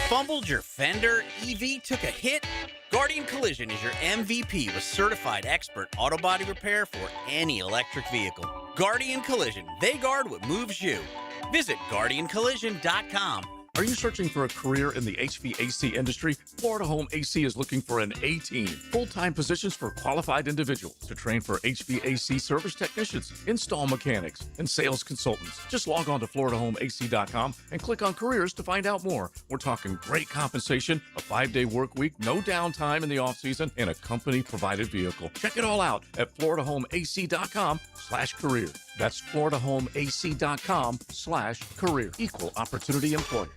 Fumbled your fender? EV took a hit? Guardian Collision is your MVP with certified expert auto body repair for any electric vehicle. Guardian Collision, they guard what moves you. Visit GuardianCollision.com. Are you searching for a career in the HVAC industry? Florida Home AC is looking for an A-team. Full-time positions for qualified individuals to train for HVAC service technicians, install mechanics, and sales consultants. Just log on to FloridaHomeAC.com and click on careers to find out more. We're talking great compensation, a 5-day work week, no downtime in the off-season, and a company-provided vehicle. Check it all out at FloridaHomeAC.com/career. That's FloridaHomeAC.com/career. Equal opportunity employer.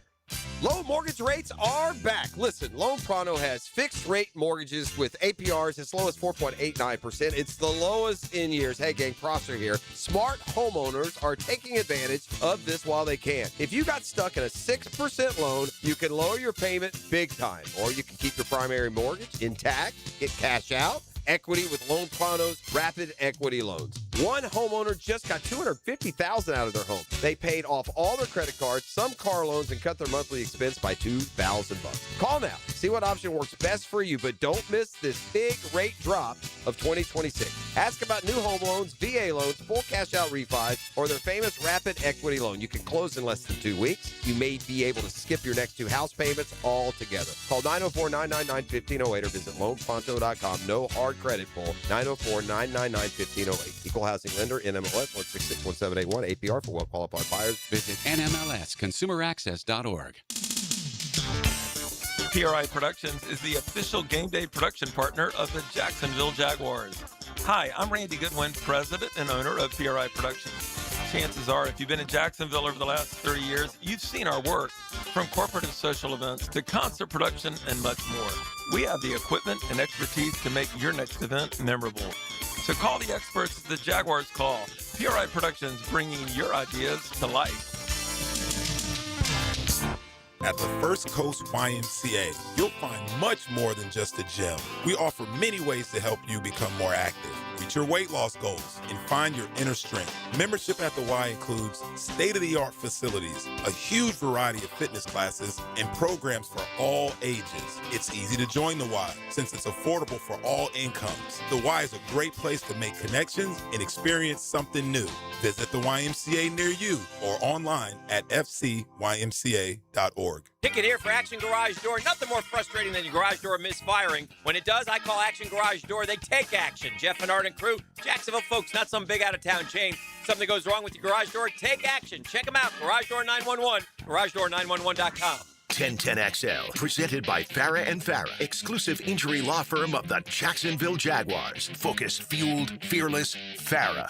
Low mortgage rates are back. Listen, Loan Pronto has fixed rate mortgages with APRs as low as 4.89%. It's the lowest in years. Hey, gang, Prosser here. Smart homeowners are taking advantage of this while they can. If you got stuck in a 6% loan, you can lower your payment big time, or you can keep your primary mortgage intact, get cash out, equity with Loan Pronto's rapid equity loans. One homeowner just got $250,000 out of their home. They paid off all their credit cards, some car loans, and cut their monthly expense by $2,000. Call now. See what option works best for you, but don't miss this big rate drop of 2026. Ask about new home loans, VA loans, full cash out refis, or their famous rapid equity loan. You can close in less than 2 weeks. You may be able to skip your next 2 house payments altogether. Call 904-999-1508 or visit loanpronto.com. No hard credit pull. 904-999-1508. Equal housing lender, NMLS 1661781. APR for well-qualified buyers. Visit NMLSConsumerAccess.org. PRI Productions is the official game day production partner of the Jacksonville Jaguars. Hi, I'm Randy Goodwin, president and owner of PRI Productions. Chances are, if you've been in Jacksonville over the last 30 years, you've seen our work, from corporate and social events to concert production and much more. We have the equipment and expertise to make your next event memorable. So call the experts the Jaguars call. PRI Productions, bringing your ideas to life. At the First Coast YMCA, you'll find much more than just a gym. We offer many ways to help you become more active, reach your weight loss goals, and find your inner strength. Membership at the Y includes state-of-the-art facilities, a huge variety of fitness classes, and programs for all ages. It's easy to join the Y since it's affordable for all incomes. The Y is a great place to make connections and experience something new. Visit the YMCA near you or online at fcymca.org. Ticket here for Action Garage Door. Nothing more frustrating than your garage door misfiring. When it does, I call Action Garage Door. They take action. Jeff and Art and crew, Jacksonville folks, not some big out-of-town chain. Something goes wrong with your garage door, take action. Check them out. Garage Door 911, garagedoor911.com. 1010XL, presented by Farah and Farah, exclusive injury law firm of the Jacksonville Jaguars. Focused, fueled, fearless, Farah.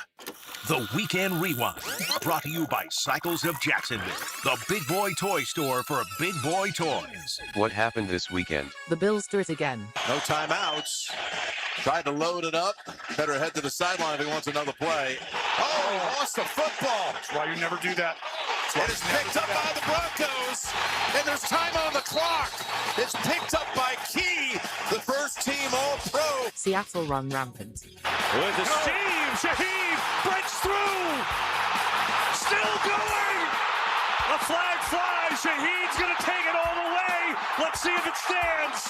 The Weekend Rewind, brought to you by Cycles of Jacksonville, the big boy toy store for big boy toys. What happened this weekend? The Bills do it again. No timeouts. Tried to load it up. Better head to the sideline if he wants another play. Oh, he lost the football. That's why you never do that. It is picked up by the Broncos, and there's time on the clock. It's picked up by Key, the first team All-Pro. Seattle run rampant. With the Steve, Shaheed breaks through. Still going. A flag flies. Shaheed's going to take it all the way. Let's see if it stands.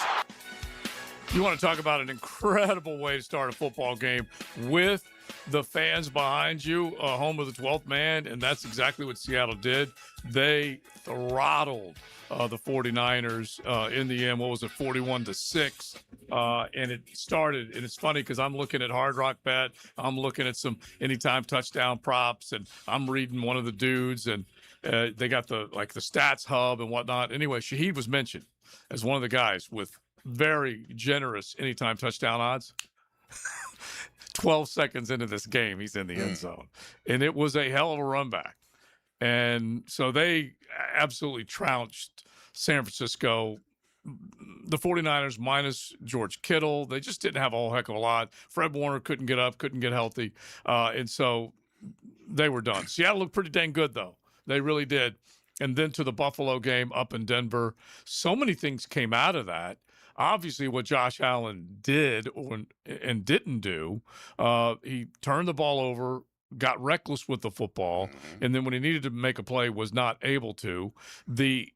You want to talk about an incredible way to start a football game with the fans behind you, home of the 12th man, and that's exactly what Seattle did. They throttled the 49ers in the end. What was it, 41-6? And it started, and it's funny because I'm looking at Hard Rock Bet. I'm looking at some anytime touchdown props, and I'm reading one of the dudes, and they got the stats hub and whatnot. Anyway, Shaheed was mentioned as one of the guys with very generous anytime touchdown odds. 12 seconds into this game, he's in the end zone. And it was a hell of a run back. And so they absolutely trounced San Francisco. The 49ers minus George Kittle, they just didn't have a whole heck of a lot. Fred Warner couldn't get up, couldn't get healthy. And so they were done. Seattle looked pretty dang good, though. They really did. And then to the Buffalo game up in Denver. So many things came out of that. Obviously, what Josh Allen did and didn't do, he turned the ball over, got reckless with the football, and then when he needed to make a play, was not able to. The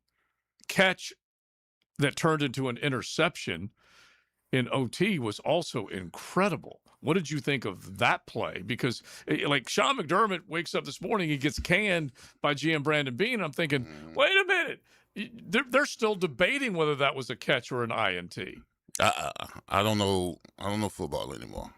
catch that turned into an interception in OT was also incredible. What did you think of that play? Because, like, Sean McDermott wakes up this morning, he gets canned by GM Brandon Beane. I'm thinking, wait a minute. They're still debating whether that was a catch or an INT. I don't know football anymore.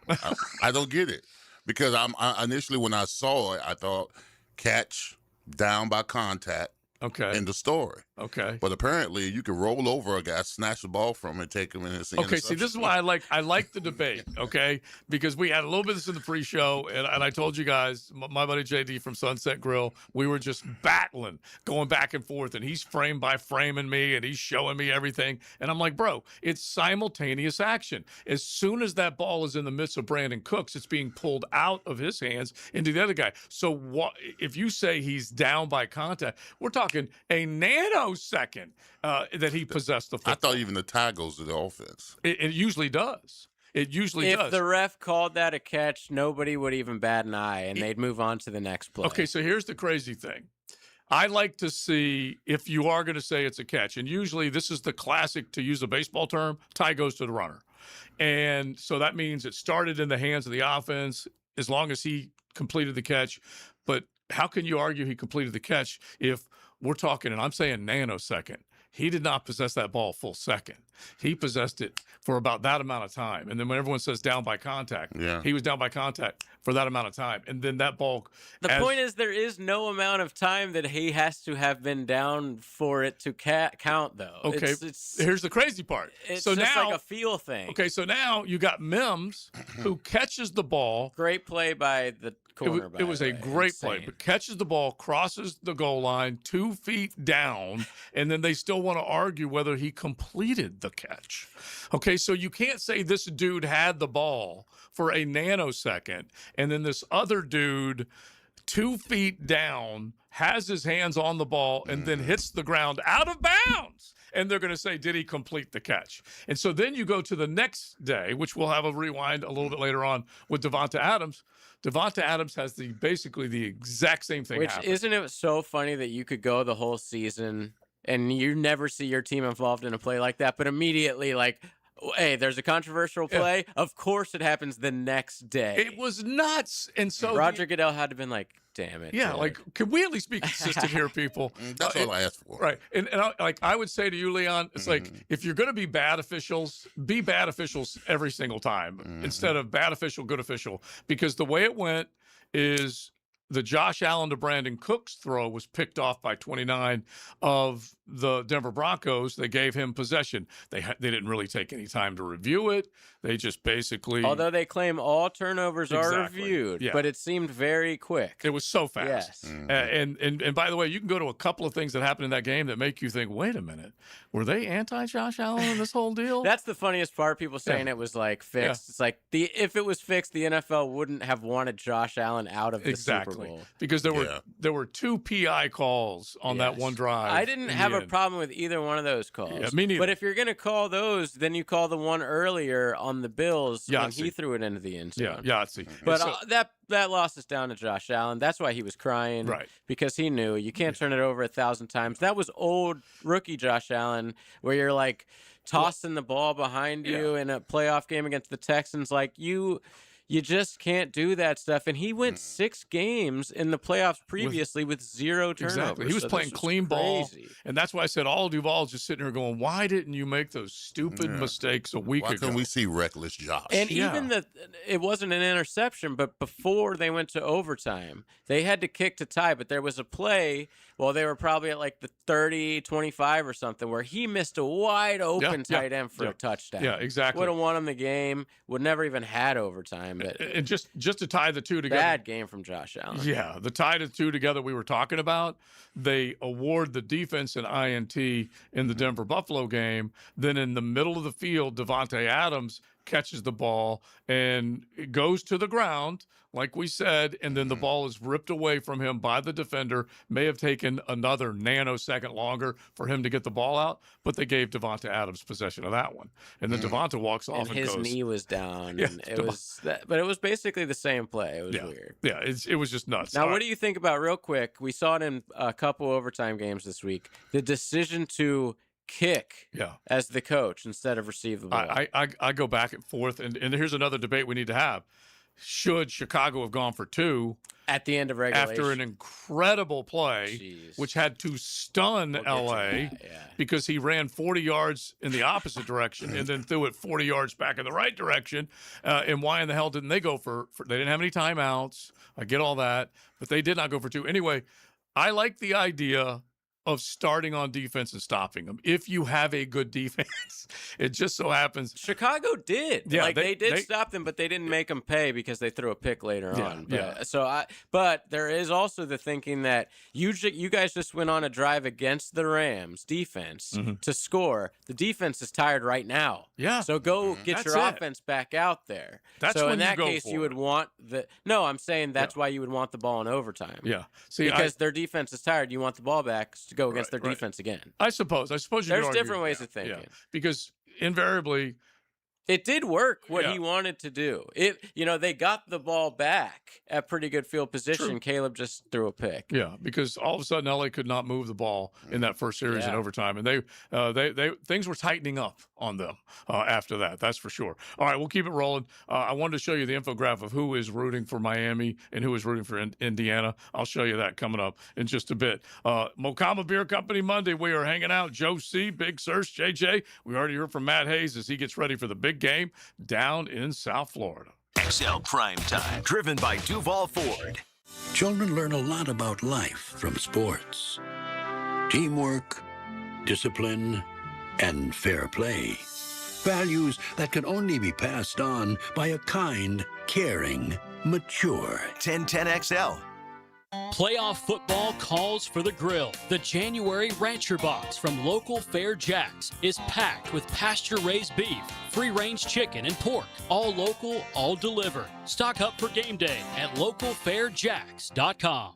I don't get it because I initially when I saw it, I thought catch down by contact. Okay. In the story. Okay. But apparently, you can roll over a guy, snatch the ball from him, and take him in his. Okay, see, this is why I like the debate, okay? Because we had a little bit of this in the pre-show, and I told you guys, my buddy JD from Sunset Grill, we were just battling, going back and forth, and he's frame by framing me, and he's showing me everything, and I'm like, bro, it's simultaneous action. As soon as that ball is in the midst of Brandon Cooks, it's being pulled out of his hands into the other guy. So what if you say he's down by contact? We're talking a nanosecond that he possessed the football. I thought even the tie goes to the offense. It usually does. It usually if does. If the ref called that a catch, nobody would even bat an eye, and they'd move on to the next play. Okay, so here's the crazy thing. I like to see if you are going to say it's a catch, and usually this is the classic, to use a baseball term, tie goes to the runner. And so that means it started in the hands of the offense as long as he completed the catch. But how can you argue he completed the catch if we're talking, and I'm saying nanosecond, he did not possess that ball full second. He possessed it for about that amount of time. And then when everyone says down by contact, he was down by contact for that amount of time. And then that ball. The point is, there is no amount of time that he has to have been down for it to count, though. Okay, here's the crazy part. It's so just now, like a feel thing. Okay, so now you got Mims, who catches the ball. Great play by the corner. It was a great play, but catches the ball, crosses the goal line 2 feet down, and then they still want to argue whether he completed the catch. Okay, so you can't say this dude had the ball for a nanosecond, and then this other dude 2 feet down has his hands on the ball and then hits the ground out of bounds. And they're going to say, did he complete the catch? And so then you go to the next day, which we'll have a rewind a little bit later on with Davante Adams. Davante Adams has basically the exact same thing happen. Isn't it so funny that you could go the whole season and you never see your team involved in a play like that, but immediately, like, hey, there's a controversial play. Yeah. Of course it happens the next day. It was nuts. And so Roger Goodell had to have been like, damn it. Yeah, like, can we at least be consistent here, people? That's all I asked for. Right. And I would say to you, Leon, it's like, if you're going to be bad officials every single time instead of bad official, good official. Because the way it went is the Josh Allen to Brandon Cooks throw was picked off by 29 of the Denver Broncos. They gave him possession. They didn't really take any time to review it. They just basically... Although they claim all turnovers are reviewed, but it seemed very quick. It was so fast. Yes. And by the way, you can go to a couple of things that happened in that game that make you think, wait a minute, were they anti-Josh Allen in this whole deal? That's the funniest part, people saying it was like fixed. It's like if it was fixed, the NFL wouldn't have wanted Josh Allen out of the Super Bowl. Because there were 2 PI calls on that one drive. I didn't have a problem with either one of those calls. Yeah, me neither. But if you're going to call those, then you call the one earlier on the Bills when he threw it into the end zone. Yeah, Yahtzee. But that lost us down to Josh Allen. That's why he was crying. Right. Because he knew you can't turn it over 1,000 times. That was old rookie Josh Allen where you're like tossing the ball behind you in a playoff game against the Texans. Like you just can't do that stuff. And he went 6 games in the playoffs previously with 0 turnovers. Exactly. He was playing clean ball. And that's why I said all Duval's just sitting here going, why didn't you make those stupid mistakes a week ago? Why couldn't we see reckless Josh? And even it wasn't an interception, but before they went to overtime, they had to kick to tie. But there was a play, they were probably at like the 30, 25 or something, where he missed a wide open tight end for a touchdown. Yeah, exactly. Would have won him the game, would never even had overtime. But and just to tie the two together. Bad game from Josh Allen. Yeah, the tie the two together we were talking about. They award the defense an INT in the Denver Buffalo game. Then in the middle of the field, Davante Adams catches the ball and it goes to the ground, like we said, and then the ball is ripped away from him by the defender. May have taken another nanosecond longer for him to get the ball out, but they gave Davante Adams possession of that one. And then Davante walks off and his goes. knee was down. Yeah, and but it was basically the same play. It was weird. Yeah, it was just nuts. Now, what do you think about, real quick, we saw it in a couple overtime games this week, the decision to kick as the coach instead of receive the ball? I go back and forth, and here's another debate we need to have. Should Chicago have gone for 2 at the end of regulation after an incredible play, which had to stun LA because he ran 40 yards in the opposite direction and then threw it 40 yards back in the right direction? And why in the hell didn't they go for they didn't have any timeouts. I get all that, but they did not go for 2. Anyway, I like the idea of starting on defense and stopping them. If you have a good defense, it just so happens. Chicago did. Yeah, they did stop them, but they didn't make them pay because they threw a pick later on. Yeah. But there is also the thinking that you guys just went on a drive against the Rams defense to score. The defense is tired right now. Yeah. So go get your offense back out there. That's so when in you that go case, for you would it. want No, I'm saying that's why you would want the ball in overtime. Yeah. See, because their defense is tired. You want the ball back to go against their defense again. I suppose you There's could argue different ways that. of thinking. Yeah. Because invariably, it did work what he wanted to do. They got the ball back at pretty good field position. True. Caleb just threw a pick. Yeah, because all of a sudden LA could not move the ball in that first series in overtime, and they things were tightening up on them after that. That's for sure. All right, we'll keep it rolling. I wanted to show you the infographic of who is rooting for Miami and who is rooting for Indiana. I'll show you that coming up in just a bit. Mokama Beer Company Monday. We are hanging out. Joe C, Big Search, JJ. We already heard from Matt Hayes as he gets ready for the big game down in South Florida. XL Primetime, driven by Duval Ford. Children learn a lot about life from sports. Teamwork, discipline, and fair play. Values that can only be passed on by a kind, caring, mature 1010XL. Playoff football calls for the grill. The January Rancher Box from local Fair Jacks is packed with pasture-raised beef, free-range chicken, and pork. All local, all delivered. Stock up for game day at localfairjacks.com.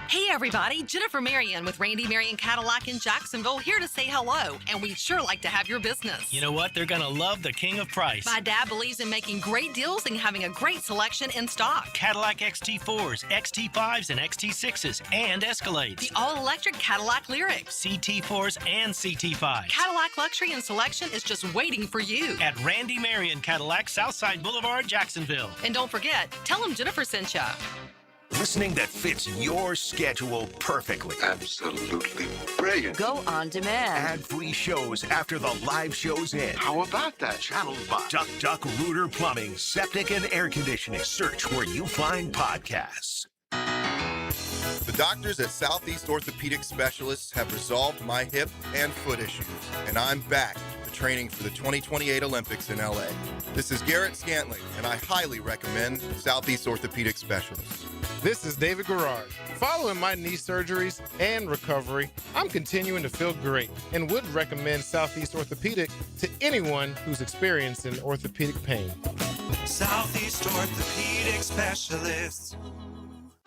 Hey everybody, Jennifer Marion with Randy Marion Cadillac in Jacksonville here to say hello, and we'd sure like to have your business. You know what? They're going to love the king of price. My dad believes in making great deals and having a great selection in stock. Cadillac XT4s, XT5s, and XT6s, and Escalades. The all-electric Cadillac Lyriq. CT4s and CT5s. Cadillac luxury and selection is just waiting for you. At Randy Marion Cadillac, Southside Boulevard, Jacksonville. And don't forget, tell them Jennifer sent ya. Listening that fits your schedule perfectly. Absolutely brilliant. Go on demand. Ad-free shows after the live shows end. How about that? Channel box. Duck Rooter Plumbing, Septic and Air Conditioning. Search where you find podcasts. The doctors at Southeast Orthopedic Specialists have resolved my hip and foot issues, and I'm back to training for the 2028 Olympics in LA. This is Garrett Scantling, and I highly recommend Southeast Orthopedic Specialists. This is David Garrard. Following my knee surgeries and recovery, I'm continuing to feel great and would recommend Southeast Orthopedic to anyone who's experiencing orthopedic pain. Southeast Orthopedic Specialists.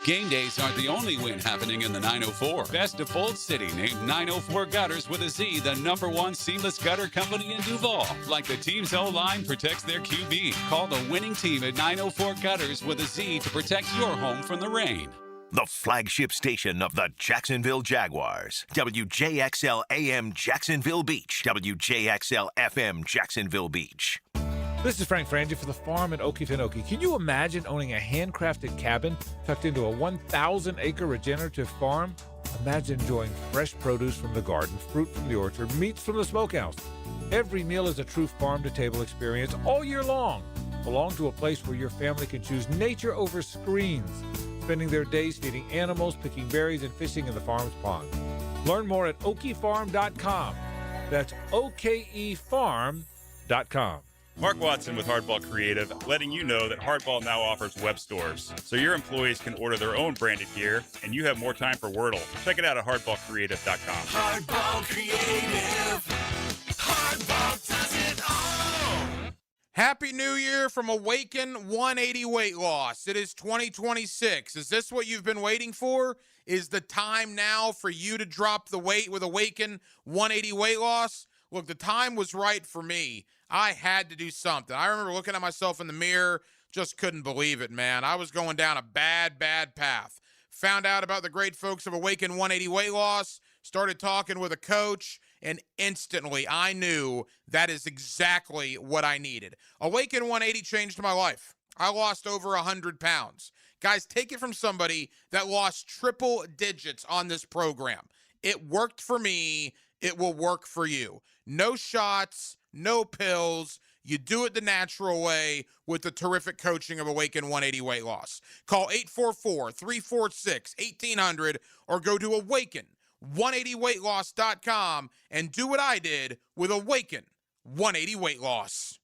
Game days aren't the only win happening in the 904. Best of Fold City named 904 Gutters with a Z the #1 seamless gutter company in Duval. Like the team's O-line protects their QB. Call the winning team at 904 Gutters with a Z to protect your home from the rain. The flagship station of the Jacksonville Jaguars. WJXL AM Jacksonville Beach. WJXL FM Jacksonville Beach. This is Frank Frangie for the farm in Okefenokee. Can you imagine owning a handcrafted cabin tucked into a 1,000-acre regenerative farm? Imagine enjoying fresh produce from the garden, fruit from the orchard, meats from the smokehouse. Every meal is a true farm-to-table experience all year long. Belong to a place where your family can choose nature over screens, spending their days feeding animals, picking berries, and fishing in the farm's pond. Learn more at okefarm.com. That's okefarm.com. Mark Watson with Hardball Creative, letting you know that Hardball now offers web stores, so your employees can order their own branded gear, and you have more time for Wordle. Check it out at hardballcreative.com. Hardball Creative. Hardball does it all. Happy New Year from Awaken 180 Weight Loss. It is 2026. Is this what you've been waiting for? Is the time now for you to drop the weight with Awaken 180 Weight Loss? Look, the time was right for me. I had to do something. I remember looking at myself in the mirror, just couldn't believe it, man. I was going down a bad path. Found out about the great folks of Awaken 180 Weight Loss, started talking with a coach, and instantly I knew that is exactly what I needed. Awaken 180 changed my life. I lost over 100 pounds. Guys, take it from somebody that lost triple digits on this program. It worked for me. It will work for you. No shots, no pills. You do it the natural way with the terrific coaching of Awaken 180 Weight Loss. Call 844-346-1800 or go to 180weightloss.com and do what I did with Awaken 180 Weight Loss.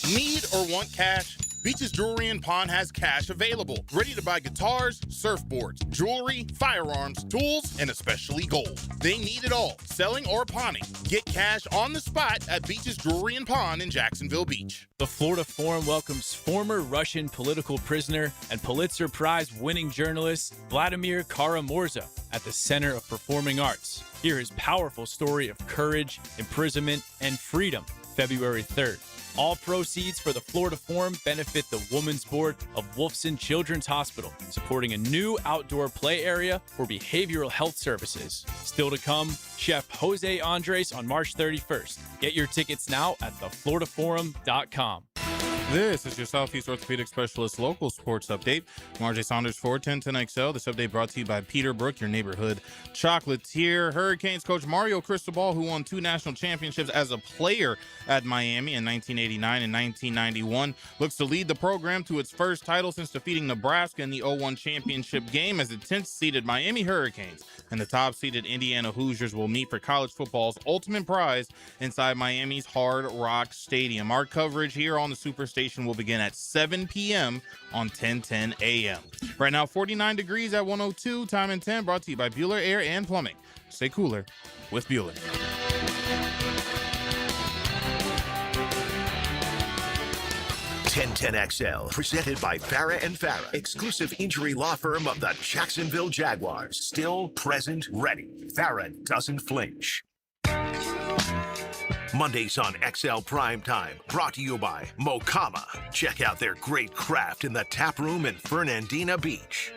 Need or want cash? Beaches Jewelry and Pawn has cash available. Ready to buy guitars, surfboards, jewelry, firearms, tools, and especially gold. They need it all, selling or pawning. Get cash on the spot at Beaches Jewelry and Pawn in Jacksonville Beach. The Florida Forum welcomes former Russian political prisoner and Pulitzer Prize-winning journalist Vladimir Kara-Murza at the Center of Performing Arts. Hear his powerful story of courage, imprisonment, and freedom, February 3rd. All proceeds for the Florida Forum benefit the Women's Board of Wolfson Children's Hospital, supporting a new outdoor play area for behavioral health services. Still to come, Chef Jose Andres on March 31st. Get your tickets now at thefloridaforum.com. This is your Southeast Orthopedic Specialist local sports update. I'm RJ Saunders for 1010XL. This update brought to you by Peter Brook, your neighborhood chocolatier. Hurricanes coach Mario Cristobal, who won 2 national championships as a player at Miami in 1989 and 1991, looks to lead the program to its first title since defeating Nebraska in the 0-1 championship game, as the 10th-seeded Miami Hurricanes and the top-seeded Indiana Hoosiers will meet for college football's ultimate prize inside Miami's Hard Rock Stadium. Our coverage here on the Superstation will begin at 7 p.m. on 1010 a.m. Right now, 49 degrees at 102, time and 10, brought to you by Bueller Air and Plumbing. Stay cooler with Bueller. 1010XL, presented by Farah and Farah, exclusive injury law firm of the Jacksonville Jaguars. Still present, ready. Farah doesn't flinch. Mondays on XL Primetime, brought to you by Mokama. Check out their great craft in the tap room in Fernandina Beach.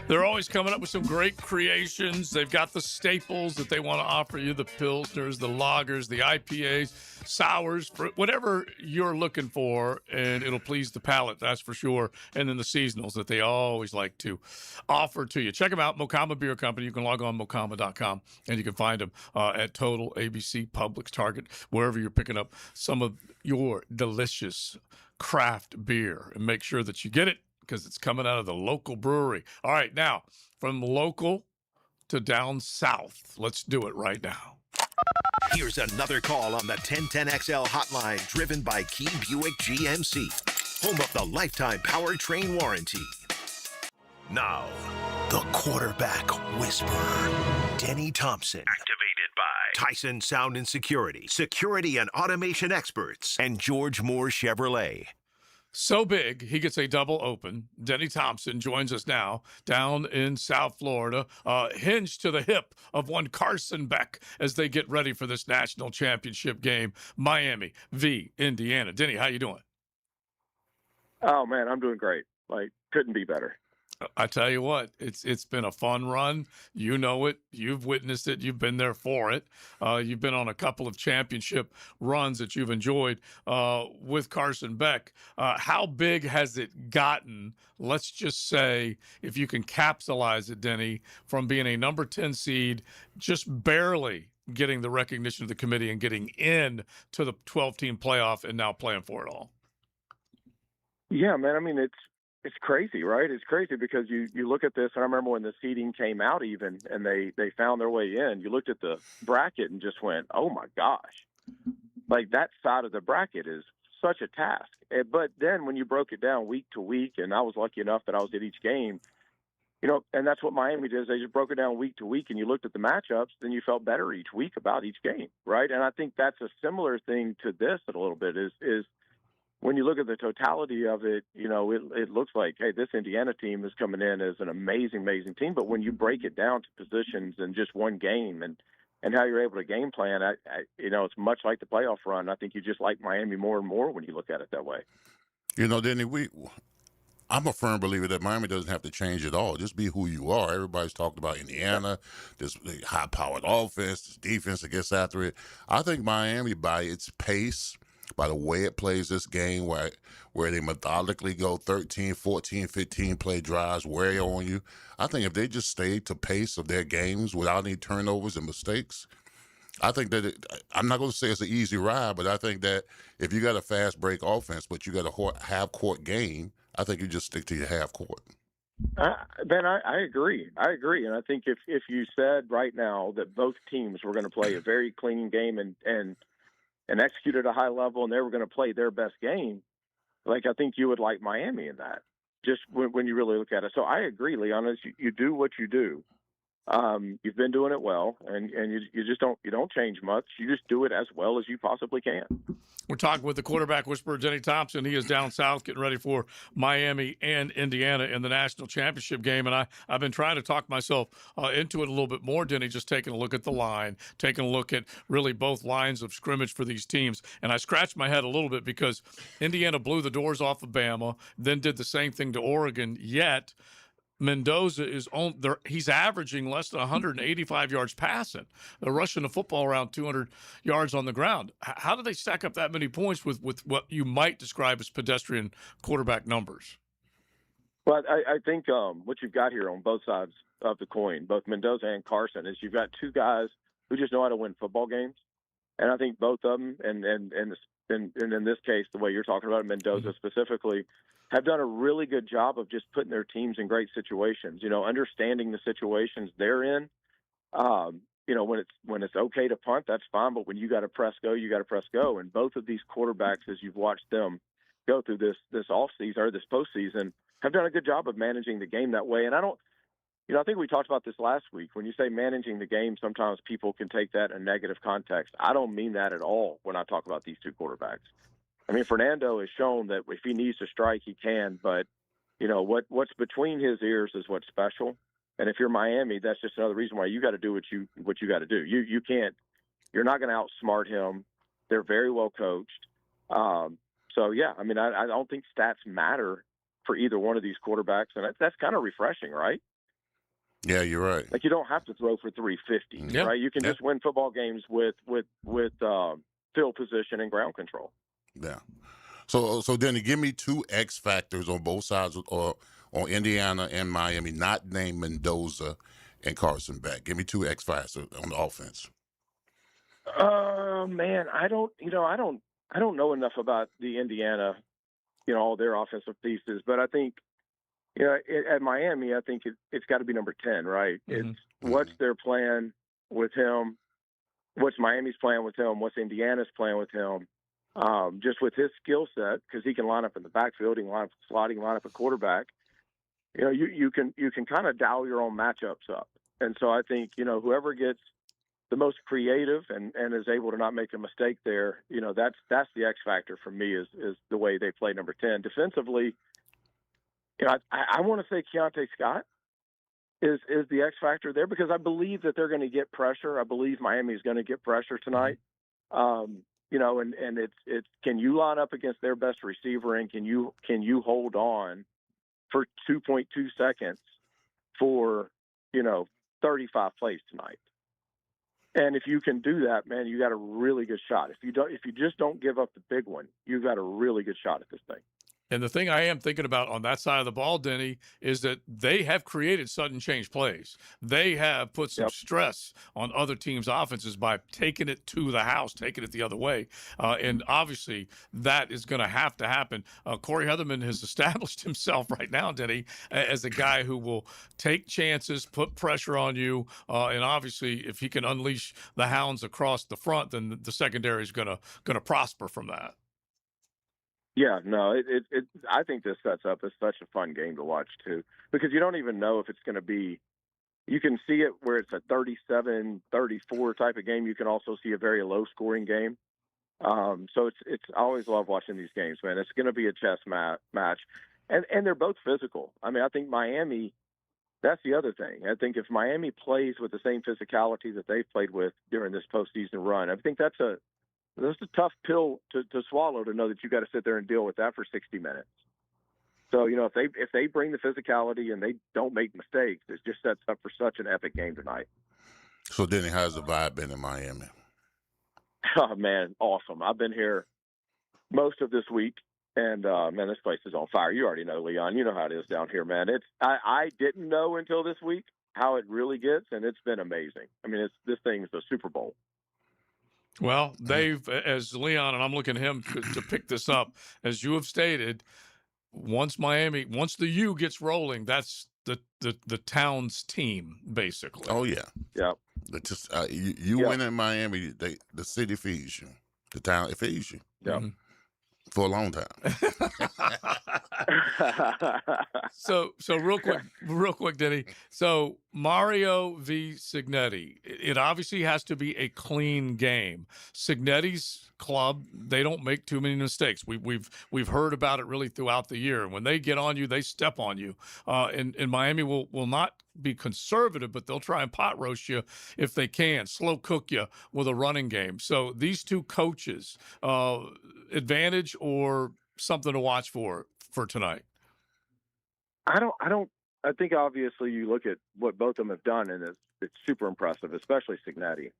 They're always coming up with some great creations. They've got the staples that they want to offer you, the Pilsners, the lagers, the IPAs, sours, whatever you're looking for, and it'll please the palate, that's for sure. And then the seasonals that they always like to offer to you. Check them out, Mokama Beer Company. You can log on mokama.com, and you can find them at Total, ABC, Publix, Target, wherever you're picking up some of your delicious craft beer. And make sure that you get it, because it's coming out of the local brewery. All right, now, from local to down south. Let's do it right now. Here's another call on the 1010XL hotline, driven by Key Buick GMC, home of the lifetime powertrain warranty. Now, the quarterback whisperer, Denny Thompson. Activated by Tyson Sound and security and automation experts, and George Moore Chevrolet. So big, he gets a double open. Denny Thompson joins us now down in South Florida, hinged to the hip of one Carson Beck as they get ready for this national championship game, Miami v. Indiana. Denny, how you doing? Oh, man, I'm doing great. Like, couldn't be better. I tell you what, it's been a fun run. You know it. You've witnessed it. You've been there for it. You've been on a couple of championship runs that you've enjoyed with Carson Beck. How big has it gotten? Let's just say, if you can capsulize it, Denny, from being a number 10 seed, just barely getting the recognition of the committee and getting in to the 12-team playoff and now playing for it all. Yeah, man. I mean, it's crazy, right? It's crazy because you look at this, and I remember when the seeding came out even, and they found their way in, you looked at the bracket and just went, oh my gosh. Like, that side of the bracket is such a task. But then when you broke it down week to week, and I was lucky enough that I was at each game, you know, and that's what Miami does. They just broke it down week to week, and you looked at the matchups, then you felt better each week about each game, right? And I think that's a similar thing to this a little bit is when you look at the totality of it, you know, it looks like, hey, this Indiana team is coming in as an amazing, amazing team. But when you break it down to positions in just one game and how you're able to game plan, you know, it's much like the playoff run. I think you just like Miami more and more when you look at it that way. You know, Denny, I'm a firm believer that Miami doesn't have to change at all. Just be who you are. Everybody's talked about Indiana, this high-powered offense, this defense that gets after it. I think Miami, by its pace, by the way it plays this game, where they methodically go 13, 14, 15 play drives, wear on you. I think if they just stay to pace of their games without any turnovers and mistakes, I think that I'm not going to say it's an easy ride, but I think that if you got a fast break offense, but you got a half-court game, I think you just stick to your half court. Ben, I agree. I agree, and I think if you said right now that both teams were going to play a very clean game and execute at a high level, and they were going to play their best game, like I think you would like Miami in that. Just when you really look at it. So I agree, Leon. You do what you do. You've been doing it well, and you just don't change much. You just do it as well as you possibly can. We're talking with the quarterback whisperer, Denny Thompson. He is down south getting ready for Miami and Indiana in the national championship game. And I've been trying to talk myself into it a little bit more, Denny, just taking a look at the line, taking a look at really both lines of scrimmage for these teams. And I scratched my head a little bit because Indiana blew the doors off of Bama, then did the same thing to Oregon, yet Mendoza he's averaging less than 185 yards passing. They're rushing the football around 200 yards on the ground. How do they stack up that many points with what you might describe as pedestrian quarterback numbers? Well, I think what you've got here on both sides of the coin, both Mendoza and Carson, is you've got two guys who just know how to win football games, and I think both of them, and in this case, the way you're talking about it, Mendoza specifically, have done a really good job of just putting their teams in great situations. Understanding the situations they're in. When it's okay to punt, that's fine. But when you got to press go, you got to press go. And both of these quarterbacks, as you've watched them go through this offseason or this postseason, have done a good job of managing the game that way. And I think we talked about this last week. When you say managing the game, sometimes people can take that in a negative context. I don't mean that at all when I talk about these two quarterbacks. I mean, Fernando has shown that if he needs to strike, he can. But, what's between his ears is what's special. And if you're Miami, that's just another reason why you got to do what you got to do. You can't – you're not going to outsmart him. They're very well coached. So, yeah, I mean, I don't think stats matter for either one of these quarterbacks. And that's kind of refreshing, right? Yeah, you're right. Like you don't have to throw for 350, right? You can just win football games with field position and ground control. Yeah. So Denny, give me two X factors on both sides, or on Indiana and Miami, not named Mendoza and Carson Beck. Give me two X factors on the offense. Man, I don't know enough about the Indiana, all their offensive pieces, but I think. At Miami, I think it's got to be number 10, right? Mm-hmm. It's what's their plan with him, what's Miami's plan with him, what's Indiana's plan with him, just with his skill set, because he can line up in the backfield, he can line up slotting, line up a quarterback. You can kind of dial your own matchups up, and so I think whoever gets the most creative and is able to not make a mistake there, that's the X factor for me is the way they play number 10 defensively. I want to say Keontae Scott is the X factor there because I believe that they're going to get pressure. I believe Miami is going to get pressure tonight. And it's can you line up against their best receiver and can you hold on for 2.2 seconds for 35 plays tonight? And if you can do that, man, you got a really good shot. If you just don't give up the big one, you've got a really good shot at this thing. And the thing I am thinking about on that side of the ball, Denny, is that they have created sudden change plays. They have put some stress on other teams' offenses by taking it to the house, taking it the other way. And obviously that is going to have to happen. Corey Heatherman has established himself right now, Denny, as a guy who will take chances, put pressure on you. And obviously if he can unleash the hounds across the front, then the secondary is going to prosper from that. Yeah, no, I think this sets up as such a fun game to watch too, because you don't even know if it's going to be. You can see it where it's a 37-34 type of game. You can also see a very low-scoring game. So it's I always love watching these games, man. It's going to be a chess match, and they're both physical. I mean, I think Miami. That's the other thing. I think if Miami plays with the same physicality that they've played with during this postseason run, I think that's a tough pill to swallow, to know that you got to sit there and deal with that for 60 minutes. So, if they bring the physicality and they don't make mistakes, it just sets up for such an epic game tonight. So, Denny, how's the vibe been in Miami? Oh, man, awesome. I've been here most of this week, and, man, this place is on fire. You already know, Leon. You know how it is down here, man. I didn't know until this week how it really gets, and it's been amazing. I mean, this thing's a Super Bowl. Well, they've, as Leon, and I'm looking at him to pick this up, as you have stated, once the U gets rolling, that's the town's team, basically. Oh yeah, yeah. Just you win in Miami, the city feeds you, the town it feeds you. Yeah. For a long time. So real quick, Denny. So Mario v. Signetti. It obviously has to be a clean game. Signetti's club, they don't make too many mistakes. We've heard about it really throughout the year. When they get on you, they step on you. And Miami will not be conservative, but they'll try and pot roast you if they can, slow cook you with a running game. So these two coaches, advantage or something to watch for tonight? I think obviously you look at what both of them have done, and it's super impressive, especially Signetti.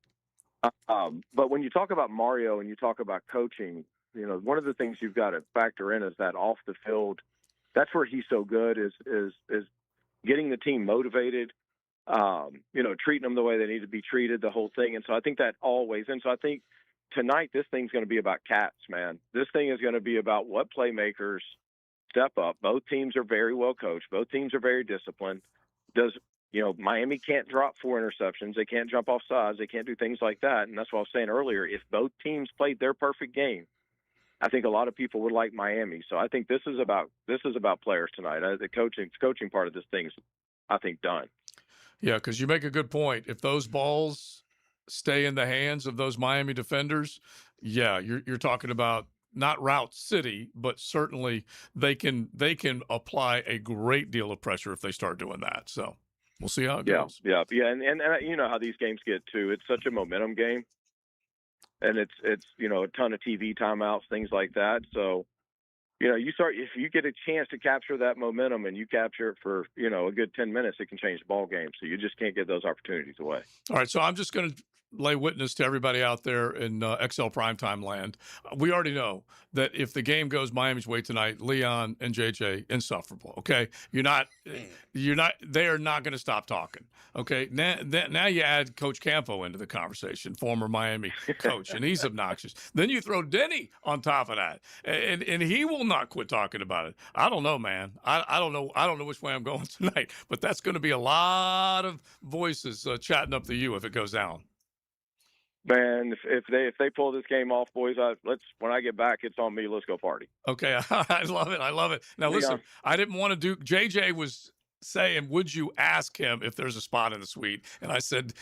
But when you talk about Mario and you talk about coaching, one of the things you've got to factor in is that off the field, that's where he's so good is getting the team motivated, treating them the way they need to be treated, the whole thing. And so I think that always, and so I think tonight this thing's going to be about cats, man. This thing is going to be about what playmakers step up. Both teams are very well coached. Both teams are very disciplined. Miami can't drop 4 interceptions. They can't jump off sides. They can't do things like that. And that's what I was saying earlier. If both teams played their perfect game, I think a lot of people would like Miami. So I think this is about players tonight. The coaching part of this thing is, I think, done. Yeah, because you make a good point. If those balls stay in the hands of those Miami defenders, yeah, you're talking about not Route City, but certainly they can apply a great deal of pressure if they start doing that. So we'll see how it goes. Yeah. And you know how these games get too. It's such a momentum game, and it's a ton of TV timeouts, things like that. So if you get a chance to capture that momentum and you capture it for a good 10 minutes, it can change the ball game. So you just can't give those opportunities away. All right, so I'm just going to lay witness to everybody out there in XL Primetime land. We already know that if the game goes Miami's way tonight, Leon and JJ insufferable. Okay, they are not going to stop talking. Okay, now you add Coach Campo into the conversation, former Miami coach, and he's obnoxious. Then you throw Denny on top of that, and he will not quit talking about it. I don't know, man. I don't know which way I'm going tonight, but that's going to be a lot of voices chatting up the U if it goes down. Man, if they pull this game off, boys, when I get back, it's on me. Let's go party. Okay, I love it. Now listen, I didn't want to do. JJ was saying, "Would you ask him if there's a spot in the suite?" And I said,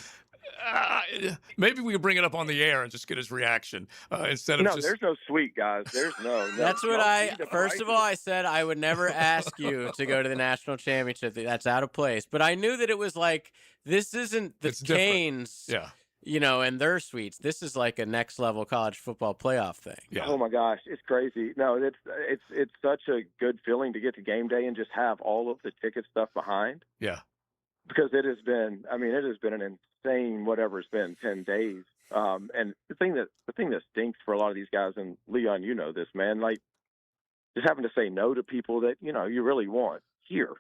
maybe we could bring it up on the air and just get his reaction instead of no. There's no suite, guys. There's no. That's what First of all, I said I would never ask you to go to the national championship. That's out of place. But I knew that it was like this isn't the Canes. Yeah. And their suites. This is like a next level college football playoff thing. Yeah. Oh my gosh, it's crazy. No, it's such a good feeling to get to game day and just have all of the ticket stuff behind. Yeah. Because it has been an insane whatever it's been 10 days. And the thing that stinks for a lot of these guys, and Leon, you know this, man, like just having to say no to people that you really want here.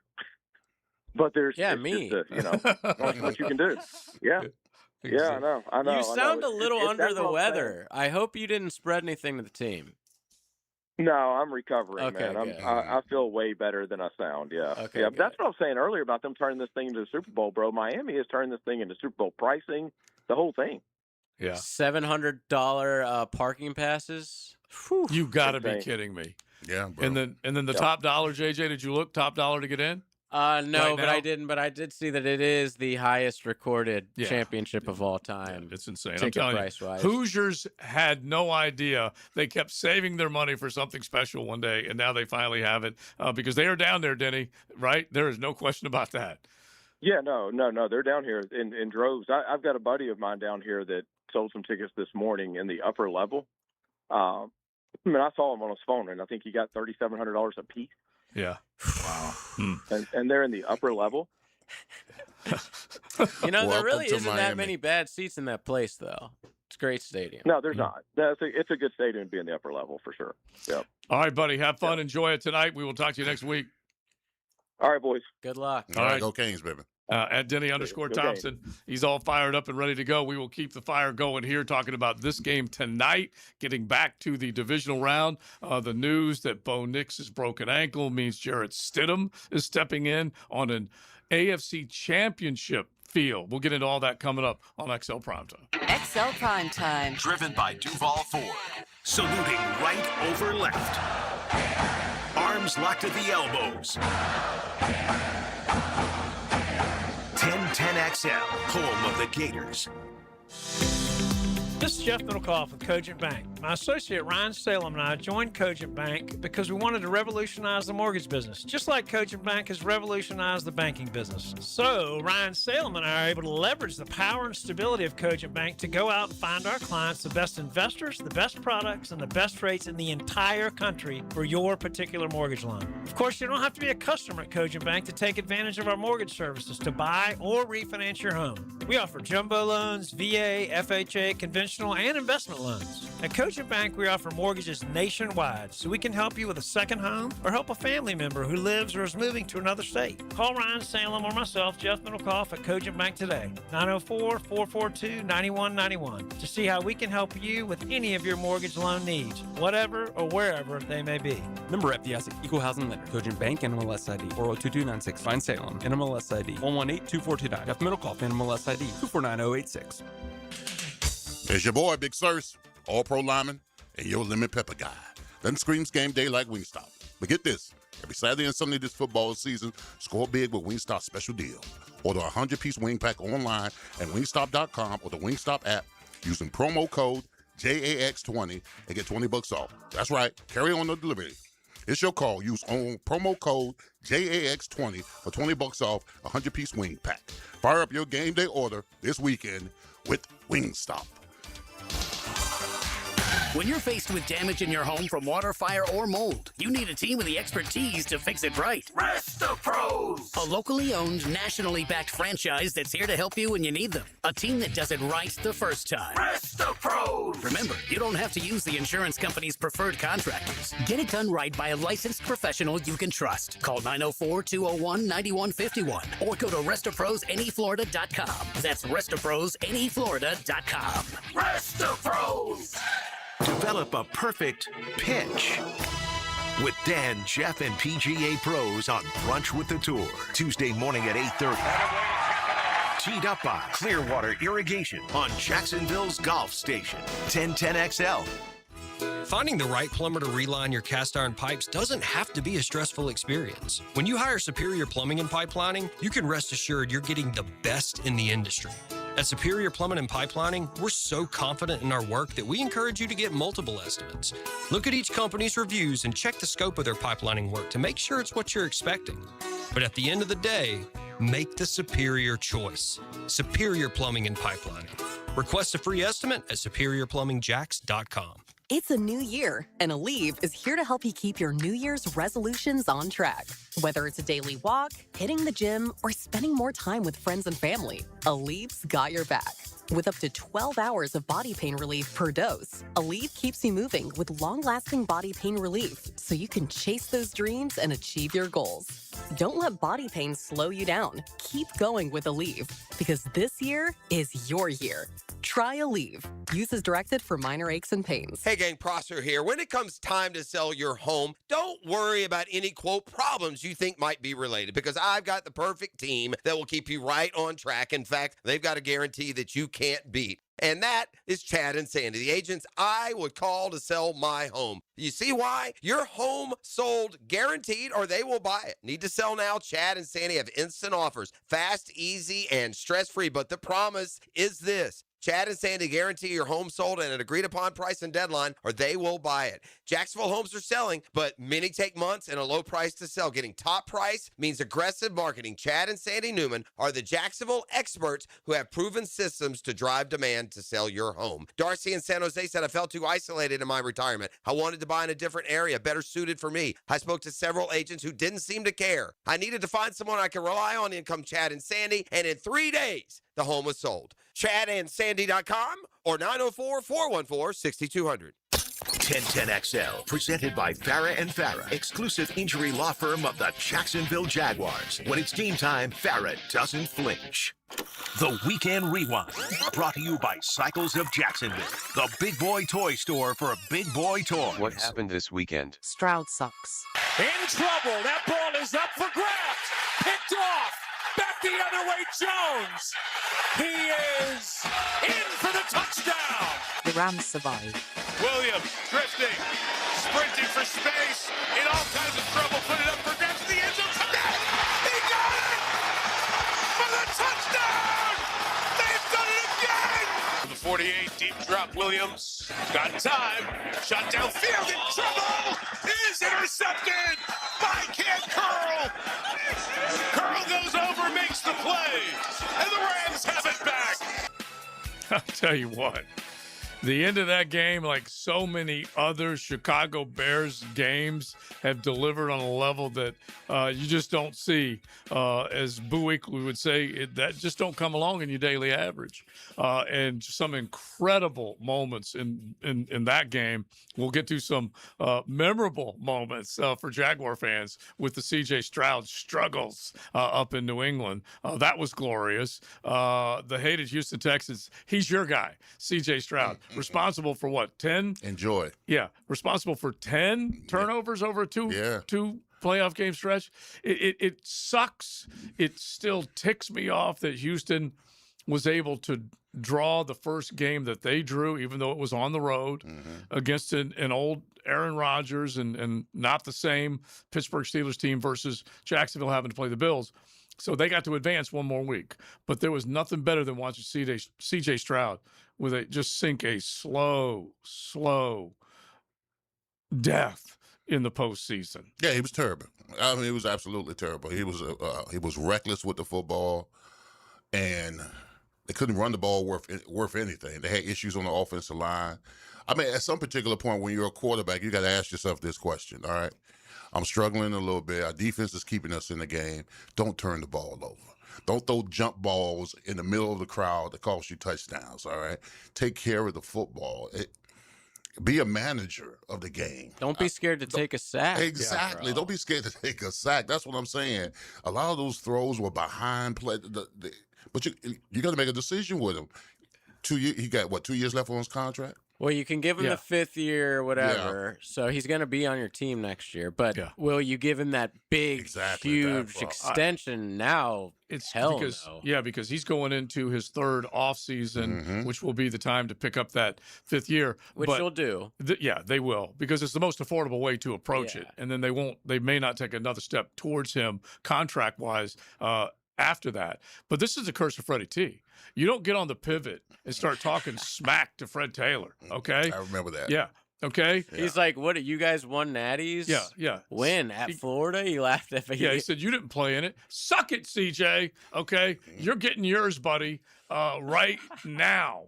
But there's me. What you can do. Yeah. Yeah, I know. You sound a little under the weather. I hope you didn't spread anything to the team. No, I'm recovering, okay, man. I feel way better than I sound. Yeah, okay, yeah. That's what I was saying earlier about them turning this thing into the Super Bowl, bro. Miami is turning this thing into Super Bowl pricing, the whole thing. Yeah, $700 parking passes. Whew, you got to be kidding me. Yeah, bro. And then the top dollar, JJ. Did you look top dollar to get in? No, but I didn't. But I did see that it is the highest recorded championship of all time. Yeah, it's insane. I'm telling you, Hoosiers had no idea. They kept saving their money for something special one day, and now they finally have it because they are down there, Denny. Right? There is no question about that. Yeah, no. They're down here in droves. I've got a buddy of mine down here that sold some tickets this morning in the upper level. I saw him on his phone, and I think he got $3,700 a piece. Yeah. Wow. And they're in the upper level. There really isn't that many bad seats in that place, though. It's a great stadium. No, there's not. It's a good stadium to be in the upper level for sure. Yep. All right, buddy. Have fun. Enjoy it tonight. We will talk to you next week. All right, boys. Good luck. All right. Go Canes, baby. At Denny_Thompson. He's all fired up and ready to go. We will keep the fire going here, talking about this game tonight, getting back to the divisional round. The news that Bo Nix's broken ankle means Jarrett Stidham is stepping in on an AFC Championship feel. We'll get into all that coming up on XL Primetime. XL Primetime. Driven by Duval Ford. Saluting right over left. Arms locked at the elbows. 1010XL, home of the Gators. This is Jeff Middlecoff with Cogent Bank. My associate Ryan Salem and I joined Cogent Bank because we wanted to revolutionize the mortgage business, just like Cogent Bank has revolutionized the banking business. So Ryan Salem and I are able to leverage the power and stability of Cogent Bank to go out and find our clients the best investors, the best products, and the best rates in the entire country for your particular mortgage loan. Of course, you don't have to be a customer at Cogent Bank to take advantage of our mortgage services to buy or refinance your home. We offer jumbo loans, VA, FHA, conventional and investment loans. At Cogent Bank, we offer mortgages nationwide, so we can help you with a second home or help a family member who lives or is moving to another state. Call Ryan Salem or myself, Jeff Middlecoff, at Cogent Bank today, 904-442-9191, to see how we can help you with any of your mortgage loan needs, whatever or wherever they may be. Member FDIC, Equal Housing Lender, Cogent Bank, NMLS ID 402296. Ryan Salem, NMLS ID 1182429. Jeff Middlecoff, NMLS ID 249086. It's your boy, Big Sirs, all-pro lineman, and your lemon pepper guy. Nothing screams game day like Wingstop. But get this, every Saturday and Sunday this football season, score big with Wingstop's special deal. Order a 100-piece wing pack online at wingstop.com or the Wingstop app using promo code JAX20 and get $20 off. That's right, carry on the delivery. It's your call. Use on promo code JAX20 for $20 off a 100-piece wing pack. Fire up your game day order this weekend with Wingstop. When you're faced with damage in your home from water, fire, or mold, you need a team with the expertise to fix it right. Pros. A locally owned, nationally backed franchise that's here to help you when you need them. A team that does it right the first time. Pros. Remember, you don't have to use the insurance company's preferred contractors. Get it done right by a licensed professional you can trust. Call 904-201-9151 or go to RestoProsAnyFlorida.com. That's RestoProsAnyFlorida.com. Pros. Develop a perfect pitch with Dan, Jeff, and PGA Pros on Brunch with the Tour. Tuesday morning at 8:30. Teed up by Clearwater Irrigation on Jacksonville's Golf Station. 1010XL. Finding the right plumber to reline your cast iron pipes doesn't have to be a stressful experience. When you hire Superior Plumbing and Pipelining, you can rest assured you're getting the best in the industry. At Superior Plumbing and Pipelining, we're so confident in our work that we encourage you to get multiple estimates. Look at each company's reviews and check the scope of their pipelining work to make sure it's what you're expecting. But at the end of the day, make the superior choice. Superior Plumbing and Pipelining. Request a free estimate at superiorplumbingjacks.com. It's a new year, and Aleve is here to help you keep your New Year's resolutions on track. Whether it's a daily walk, hitting the gym, or spending more time with friends and family, Aleve's got your back. With up to 12 hours of body pain relief per dose, Aleve keeps you moving with long-lasting body pain relief so you can chase those dreams and achieve your goals. Don't let body pain slow you down. Keep going with Aleve, because this year is your year. Try Aleve. Use as directed for minor aches and pains. Hey gang, Prosser here. When it comes time to sell your home, don't worry about any, quote, problems you think might be related, because I've got the perfect team that will keep you right on track. In fact, they've got a guarantee that you can't beat. And that is Chad and Sandy, the agents I would call to sell my home. You see why? Your home sold guaranteed or they will buy it. Need to sell now? Chad and Sandy have instant offers. Fast, easy, and stress-free. But the promise is this. Chad and Sandy guarantee your home sold at an agreed-upon price and deadline, or they will buy it. Jacksonville homes are selling, but many take months and a low price to sell. Getting top price means aggressive marketing. Chad and Sandy Newman are the Jacksonville experts who have proven systems to drive demand to sell your home. Darcy in San Jose said, I felt too isolated in my retirement. I wanted to buy in a different area, better suited for me. I spoke to several agents who didn't seem to care. I needed to find someone I could rely on. In come Chad and Sandy, and in 3 days, the home was sold. ChadandSandy.com or 904-414-6200. 1010XL, presented by Farah and Farah, exclusive injury law firm of the Jacksonville Jaguars. When it's game time, Farah doesn't flinch. The Weekend Rewind, brought to you by Cycles of Jacksonville, the big boy toy store for big boy toys. What happened this weekend? Stroud sucks. In trouble. That ball is up for grabs. Picked off. Back the other way, Jones. He is in for the touchdown. The Rams survive. Williams drifting, sprinting for space, in all kinds of trouble, put it up for grabs in the end zone. He got it for the touchdown. They've done it again. The 48 deep drop. Williams got time. Shot downfield in trouble. Is intercepted by Cam Curl. Curl goes over, makes the play, and the Rams have it back. I'll tell you what. The end of that game, like so many other Chicago Bears games, have delivered on a level that you just don't see. As Buick would say, that just don't come along in your daily average. And some incredible moments in that game. We'll get to some memorable moments for Jaguar fans with the C.J. Stroud struggles up in New England. That was glorious. The hated Houston Texans, he's your guy, C.J. Stroud. Responsible for what, 10? Enjoy. Yeah, responsible for 10 turnovers over two playoff game stretch. It sucks. It still ticks me off that Houston was able to draw the first game that they drew, even though it was on the road against an old Aaron Rodgers and not the same Pittsburgh Steelers team versus Jacksonville having to play the Bills. So they got to advance one more week. But there was nothing better than watching C.J. Stroud just sink a slow death in the postseason. Yeah, he was terrible. I mean, it was absolutely terrible. He was reckless with the football, and they couldn't run the ball worth anything. They had issues on the offensive line. I mean, at some particular point when you're a quarterback, you got to ask yourself this question, all right? I'm struggling a little bit. Our defense is keeping us in the game. Don't turn the ball over. Don't throw jump balls in the middle of the crowd that cost you touchdowns, all right? Take care of the football. Be a manager of the game. Don't be scared to take a sack. Exactly. Don't be scared to take a sack. That's what I'm saying. A lot of those throws were behind play. But you got to make a decision with him. He got, 2 years left on his contract? Well, you can give him the fifth year or whatever, so he's going to be on your team next year. But will you give him that big, huge extension now? It's hell because no. Because he's going into his third offseason, which will be the time to pick up that fifth year. Which but you'll do. They will, because it's the most affordable way to approach it. And then they may not take another step towards him contract-wise after that. But this is the curse of Freddie T. You don't get on the pivot and start talking smack to Fred Taylor, okay? I remember that. Yeah. Okay. Yeah. He's like, "What? You guys won natties? Yeah. When at Florida? He laughed at me. Yeah, he said you didn't play in it. Suck it, CJ. Okay, you're getting yours, buddy, right now.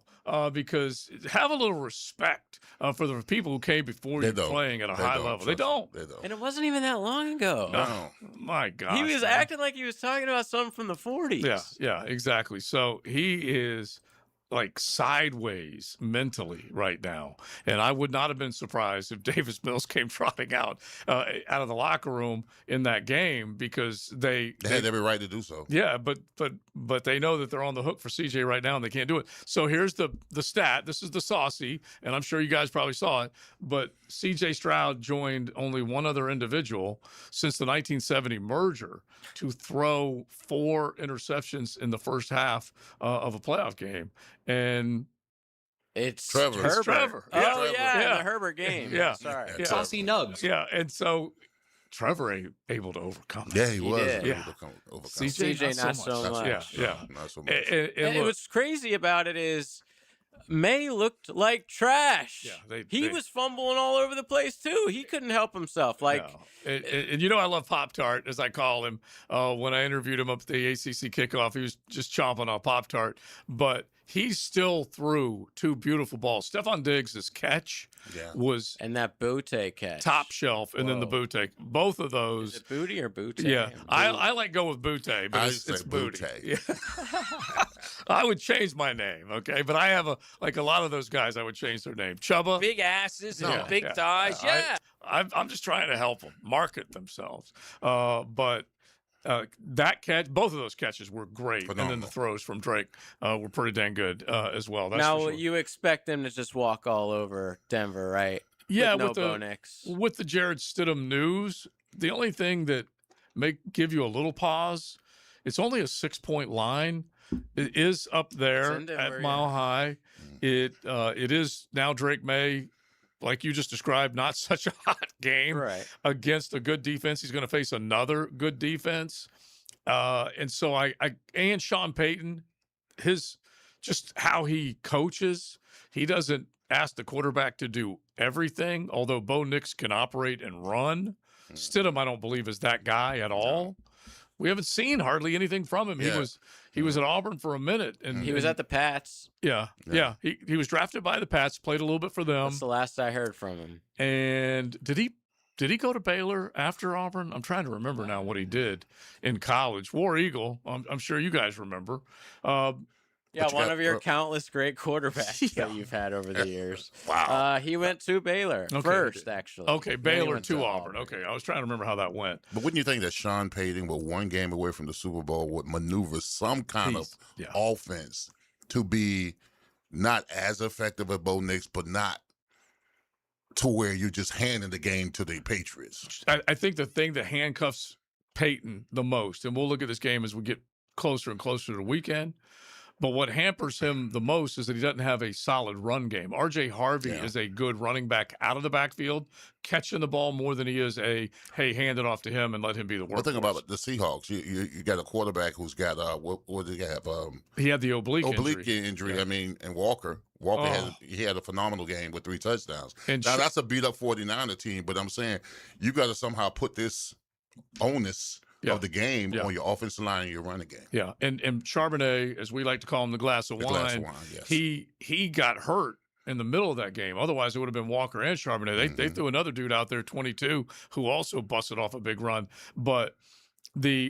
Because have a little respect for the people who came before you playing at a high level. They don't. And it wasn't even that long ago. No. My God. He was acting like he was talking about something from the 40s. Yeah, exactly. So he is like sideways mentally right now. And I would not have been surprised if Davis Mills came trotting out of the locker room in that game, because they had every right to do so. Yeah, but they know that they're on the hook for CJ right now and they can't do it. So here's the stat. This is the saucy, and I'm sure you guys probably saw it, but CJ Stroud joined only one other individual since the 1970 merger to throw 4 interceptions in the first half of a playoff game. And it's Trevor. Herbert. It's Trevor. Oh, Trevor. yeah, the Herbert game. Yeah. Sorry. Yeah. Saucy Nugs. Yeah, and so Trevor able to overcome that. Yeah, he was did. able to overcome. CJ not so much. Yeah. Not so much. And what's crazy about it is May looked like trash. Yeah, he was fumbling all over the place too. He couldn't help himself. Like, and you know, I love Pop-Tart, as I call him. When I interviewed him up at the ACC kickoff, he was just chomping on Pop-Tart, but he still threw 2 beautiful balls. Stephon Diggs' catch was and that Butte catch, top shelf, and then the Butte. Both of those. Is it Booty or Butte? Yeah, I like go with Butte, but it's Booty. Yeah. I would change my name, okay? But I have a lot of those guys, I would change their name. Chubba. Big asses and big thighs. Yeah. I'm just trying to help them market themselves. But that catch, both of those catches were great. Phenomenal. And then the throws from Drake were pretty dang good as well. That's now, for sure. you expect them to just walk all over Denver, right? Yeah, with no Bo Nix. With the Jared Stidham news, the only thing that may give you a little pause It's only a 6-point line. It is up there in Denver, at Mile High. It is now Drake May, like you just described, not such a hot game against a good defense. He's going to face another good defense. And so and Sean Payton, just how he coaches, he doesn't ask the quarterback to do everything, although Bo Nix can operate and run. Stidham, I don't believe, is that guy at all. We haven't seen hardly anything from him. He was at Auburn for a minute, and he was at the Pats. Yeah. He was drafted by the Pats, played a little bit for them. That's the last I heard from him. And did he go to Baylor after Auburn? I'm trying to remember now what he did in college. War Eagle. I'm sure you guys remember. One of your countless great quarterbacks that you've had over the years. Wow. He went to Baylor first, actually. Okay, Baylor to Auburn. Okay, I was trying to remember how that went. But wouldn't you think that Sean Payton, with one game away from the Super Bowl, would maneuver some kind of offense to be not as effective as Bo Nix, but not to where you're just handing the game to the Patriots? I think the thing that handcuffs Payton the most, and we'll look at this game as we get closer and closer to the weekend, but what hampers him the most is that he doesn't have a solid run game. R.J. Harvey is a good running back out of the backfield, catching the ball more than he is hey, hand it off to him and let him be the workhorse. Well, think about the Seahawks. You got a quarterback who's got what did he have? He had the oblique injury. Yeah. I mean, and Walker had a phenomenal game with 3 touchdowns. And now that's a beat up 49er team, but I'm saying you got to somehow put this onus of the game on your offensive line and your running game. Yeah, and Charbonnet, as we like to call him, the glass of wine, yes. he got hurt in the middle of that game. Otherwise, it would have been Walker and Charbonnet. They threw another dude out there, 22, who also busted off a big run. But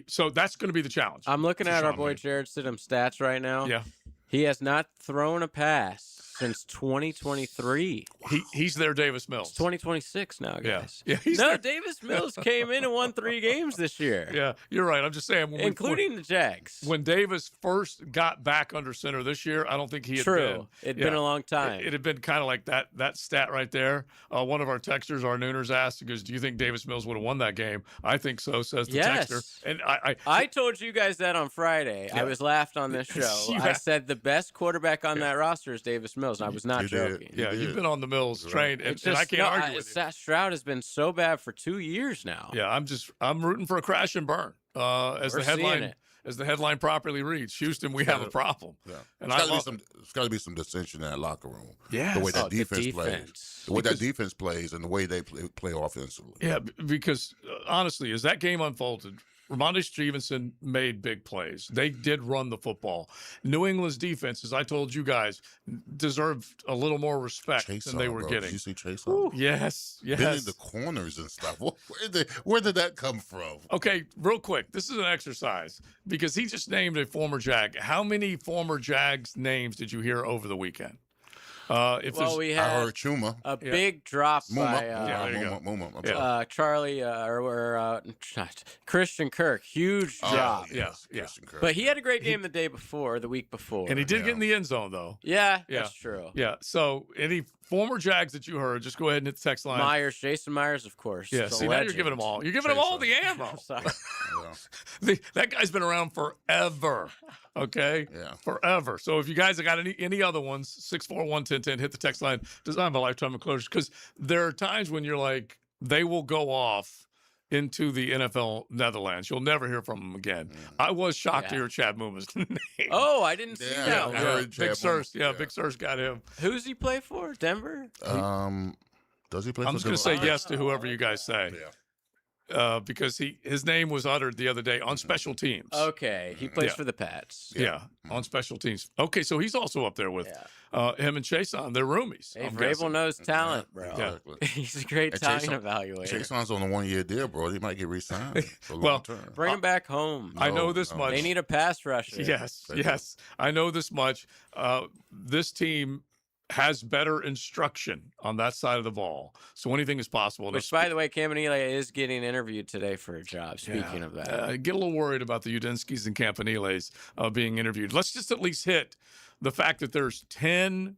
so that's going to be the challenge. I'm looking at our boy Jared Stidham's stats right now. Yeah. He has not thrown a pass since 2023. He's their Davis Mills. It's 2026 now, guys. Yeah. Davis Mills came in and won 3 games this year. Yeah, you're right. I'm just saying. Including the Jags. When Davis first got back under center this year, I don't think he had been. It'd been a long time. It had been kind of like that stat right there. One of our texters, our Nooners, asked, he goes, do you think Davis Mills would have won that game? I think so, says the texter. And I told you guys that on Friday. I was laughed on this show. I said the best quarterback on that roster is Davis Mills. And I was not joking. Yeah, you've been on the Mills train, and I can't argue with you. Stroud has been so bad for 2 years now. Yeah, I'm rooting for a crash and burn. As the headline properly reads, Houston, we have a problem. Yeah. And it's got to be some dissension in that locker room. Yeah, the way that defense plays, the way that defense plays, and the way they play offensively. Yeah, because honestly, as that game unfolded, Ramondre Stevenson made big plays. They did run the football. New England's defense, as I told you guys, deserved a little more respect than they were getting. Did you see Chase? Yes. Been in the corners and stuff. Where did that come from? Okay, real quick. This is an exercise because he just named a former Jag. How many former Jags names did you hear over the weekend? We I had heard Chuma. a big drop by Charlie Christian Kirk. Huge drop. Christian Kirk. But he had a great game the day before, the week before. And he did get in the end zone, though. Yeah, that's true. Yeah, so any former Jags that you heard, just go ahead and hit the text line. Jason Myers, of course. Yeah, see, now you're giving them all. You're giving them all the ammo. That guy's been around forever. Okay? Yeah. Forever. So if you guys have got any other ones, 641-1010, hit the text line. Designed by Lifetime Enclosures. Because there are times when you're like, they will go off into the NFL Netherlands. You'll never hear from them again. I was shocked to hear Chad Muma's name. Oh, I didn't see that. Big Sirs. Yeah, Big Sirs got him. Who's he play for? Denver? Does he play for Denver? I'm just going to say yes to whoever you guys say. Yeah. Because his name was uttered the other day on special teams. Okay, he plays for the Pats. Yeah, on special teams. Okay, so he's also up there with him and Chason. They're roomies. Hey, Vrabel knows talent, bro. Exactly. He's a great talent evaluator. Chason's on a 1-year deal, bro. He might get re-signed for long term. Bring him back home. I know this much. They need a pass rusher. Yes. I know this much. This team has better instruction on that side of the ball. So anything is possible. Which, by the way, Campanile is getting interviewed today for a job, speaking of that. I get a little worried about the Udinskis and Campaniles being interviewed. Let's just at least hit the fact that there's 10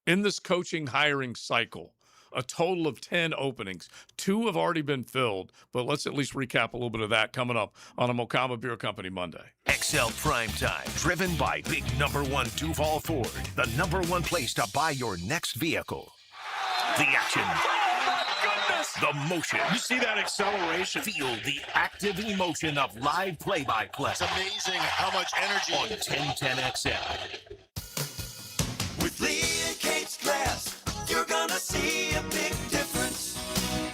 in this coaching hiring cycle a total of 10 openings. 2 have already been filled, but let's at least recap a little bit of that coming up on a Mocama Beer Company Monday. XL Primetime, driven by big #1 Duval Ford, the #1 place to buy your next vehicle. The action. The motion. You see that acceleration. Feel the active emotion of live play-by-play. It's amazing how much energy. On 1010XL. With Lee and Kate's Glass, you're gonna see a big difference.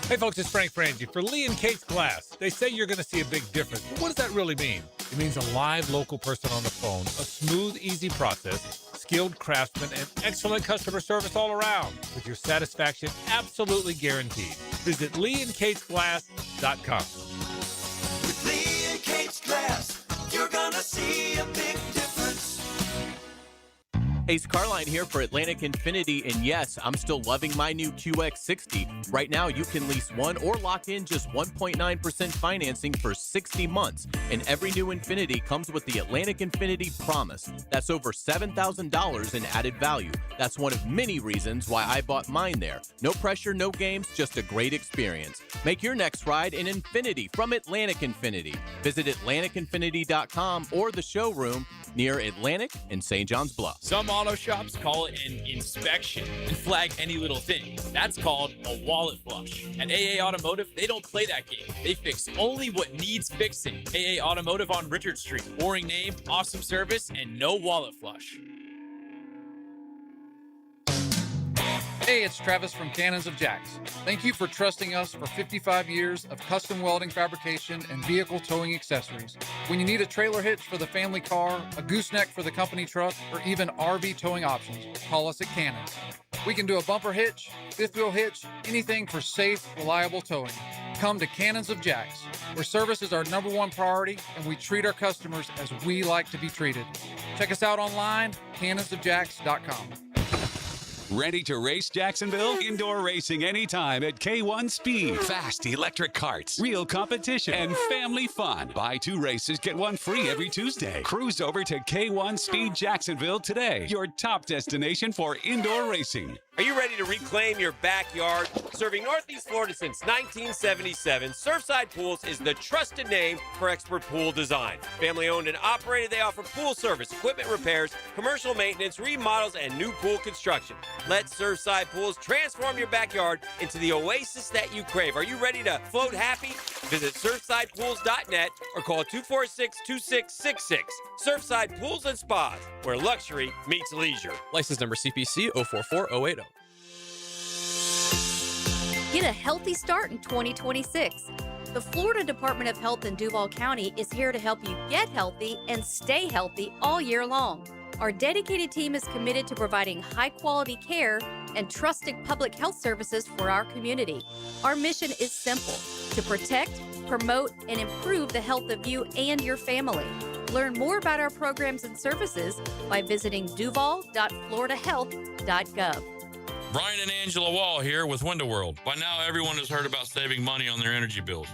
Hey folks, it's Frank Frangie for Lee and Kate's Glass. They say you're going to see a big difference, but what does that really mean? It means a live local person on the phone, a smooth, easy process, skilled craftsmen, and excellent customer service all around, with your satisfaction absolutely guaranteed. Visit leeandkatesglass.com. With Lee and Kate's Glass, you're gonna see a big difference. Ace Carline here for Atlantic Infinity, and yes, I'm still loving my new QX60. Right now, you can lease one or lock in just 1.9% financing for 60 months, and every new Infinity comes with the Atlantic Infinity Promise. That's over $7,000 in added value. That's one of many reasons why I bought mine there. No pressure, no games, just a great experience. Make your next ride an Infinity from Atlantic Infinity. Visit AtlanticInfinity.com or the showroom near Atlantic and St. John's Bluff. Some auto shops call it an inspection and flag any little thing. That's called a wallet flush. At AA Automotive, they don't play that game. They fix only what needs fixing. AA Automotive on Richard Street. Boring name, awesome service, and no wallet flush. Hey, it's Travis from Cannons of Jacks. Thank you for trusting us for 55 years of custom welding fabrication and vehicle towing accessories. When you need a trailer hitch for the family car, a gooseneck for the company truck, or even RV towing options, call us at Cannons. We can do a bumper hitch, fifth wheel hitch, anything for safe, reliable towing. Come to Cannons of Jacks, where service is our #1 priority and we treat our customers as we like to be treated. Check us out online, cannonsofjacks.com. Ready to race Jacksonville? Indoor racing anytime at K1 Speed. Fast electric karts, real competition, and family fun. Buy 2 races, get 1 free every Tuesday. Cruise over to K1 Speed Jacksonville today, your top destination for indoor racing. Are you ready to reclaim your backyard? Serving Northeast Florida since 1977, Surfside Pools is the trusted name for expert pool design. Family owned and operated, they offer pool service, equipment repairs, commercial maintenance, remodels, and new pool construction. Let Surfside Pools transform your backyard into the oasis that you crave. Are you ready to float happy? Visit surfsidepools.net or call 246-2666. Surfside Pools and Spas, where luxury meets leisure. License number CPC 044080. Get a healthy start in 2026. The Florida Department of Health in Duval County is here to help you get healthy and stay healthy all year long. Our dedicated team is committed to providing high-quality care and trusted public health services for our community. Our mission is simple: to protect, promote, and improve the health of you and your family. Learn more about our programs and services by visiting duval.floridahealth.gov. Brian and Angela Wall here with Window World. By now, everyone has heard about saving money on their energy bills.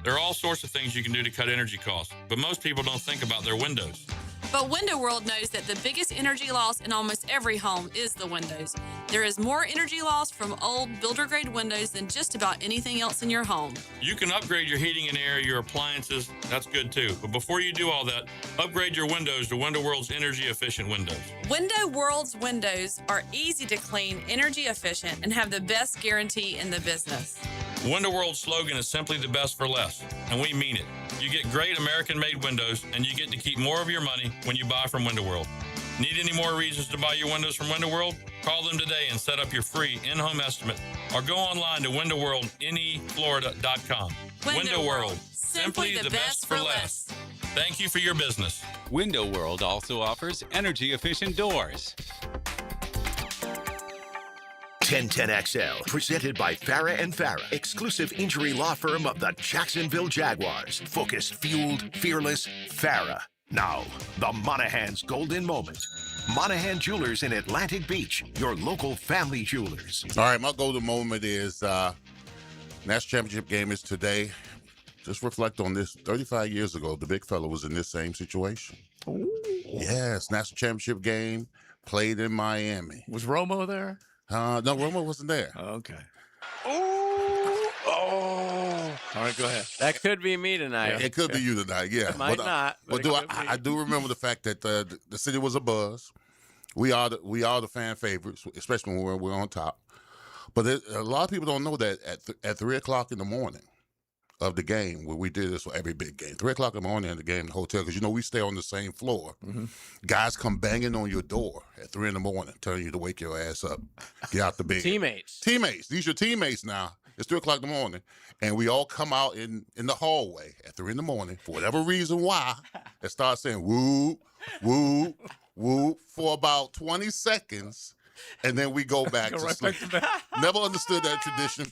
There are all sorts of things you can do to cut energy costs, but most people don't think about their windows. But Window World knows that the biggest energy loss in almost every home is the windows. There is more energy loss from old builder-grade windows than just about anything else in your home. You can upgrade your heating and air, your appliances. That's good too. But before you do all that, upgrade your windows to Window World's energy-efficient windows. Window World's windows are easy to clean, energy efficient, and have the best guarantee in the business. Window World's slogan is simply the best for less, and we mean it. You get great American-made windows, and you get to keep more of your money when you buy from Window World. Need any more reasons to buy your windows from Window World? Call them today and set up your free in-home estimate, or go online to windowworldneflorida.com. Window World, simply the best for less. Thank you for your business. Window World also offers energy-efficient doors. 1010XL, presented by Farah and Farah, exclusive injury law firm of the Jacksonville Jaguars. Focused, fueled, fearless, Farah. Now, the Monahan's golden moment. Monahan Jewelers in Atlantic Beach, your local family jewelers. All right, my golden moment is national championship game is today. Just reflect on this. 35 years ago, the big fella was in this same situation. Ooh. Yes, national championship game played in Miami. Was Romo there? No, Romo wasn't there. Okay. Oh. All right, go ahead. That could be me tonight. It could be you tonight, yeah. It might not. But I do remember the fact that the city was a buzz. We are the fan favorites, especially when we're on top. But a lot of people don't know that at 3 o'clock in the morning of the game, where we did this for every big game, 3 o'clock in the morning in the game in the hotel, because we stay on the same floor. Mm-hmm. Guys come banging on your door at 3 in the morning, telling you to wake your ass up, get out the bed. Teammates. These are teammates now. It's 3 o'clock in the morning, and we all come out in the hallway at 3 in the morning for whatever reason why, and start saying woo, woo, woo for about 20 seconds, and then we go back to sleep. Never understood that tradition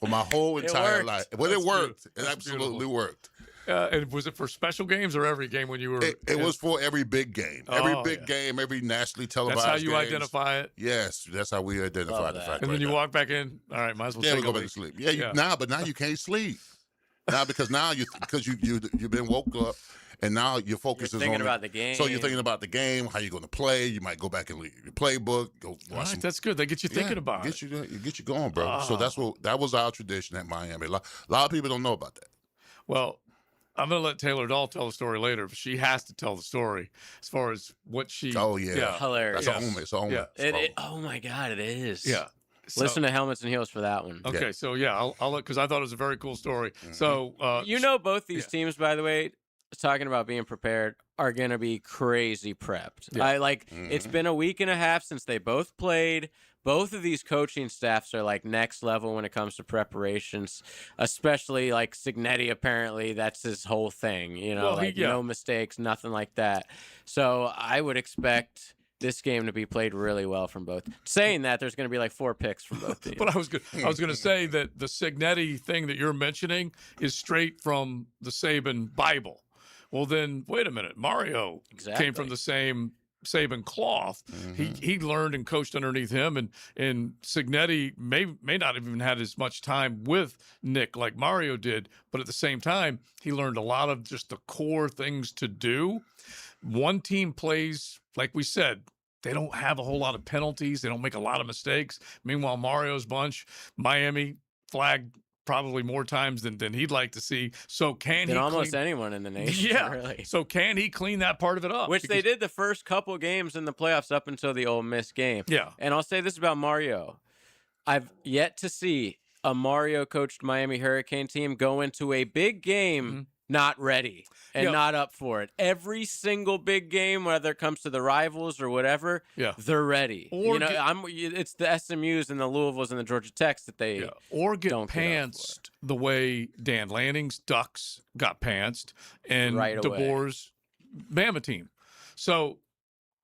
for my whole entire life. But it worked. It absolutely worked. And was it for special games or every game when you were? It was for every big game. Every big game, every nationally televised That's how you games. identify it? Yes, that's how we identify the fact. And then you walk back in, all right, might as well we take go a back to leak. sleep. Yeah, but now you can't sleep. Now because you've been woke up. And now your focus is thinking on about the game. So you're thinking about the game, how you're going to play. You might go back and read your playbook. Go watch some. That's good. They get you thinking about it. Get you going, bro. So that was our tradition at Miami. A lot of people don't know about that. Well, I'm going to let Taylor Dahl tell the story later, but she has to tell the story as far as what she. Oh yeah, hilarious. That's it's a home. Oh my God, it is. Yeah. Listen to Helmets and Heels for that one. Okay, so I'll because I thought it was a very cool story. Mm-hmm. So both these teams, by the way, talking about being prepared, are going to be crazy prepped. Yeah. It's been a week and a half since they both played. Both of these coaching staffs are like next level when it comes to preparations, especially like Cignetti. Apparently, that's his whole thing. No mistakes, nothing like that. So I would expect this game to be played really well from both. Saying that, there's going to be like 4 picks from both teams. But I was going to say that the Cignetti thing that you're mentioning is straight from the Saban Bible. Well, then wait a minute. Mario came from the same Saban cloth. Mm-hmm. He learned and coached underneath him, and Cignetti may not have even had as much time with Nick like Mario did, but at the same time, he learned a lot of just the core things to do. One team plays, like we said, they don't have a whole lot of penalties. They don't make a lot of mistakes. Meanwhile, Mario's bunch, Miami flagged probably more times than he'd like to see. So can he almost anyone in the nation? Yeah. Really. So can he clean that part of it up? Which they did the first couple games in the playoffs up until the Ole Miss game. Yeah. And I'll say this about Mario. I've yet to see a Mario coached Miami Hurricane team go into a big game not ready and not up for it. Every single big game, whether it comes to the rivals or whatever, they're ready. Or it's the SMUs and the Louisvilles and the Georgia Techs that they or get pantsed the way Dan Lanning's Ducks got pantsed and DeBoer's Bama team. So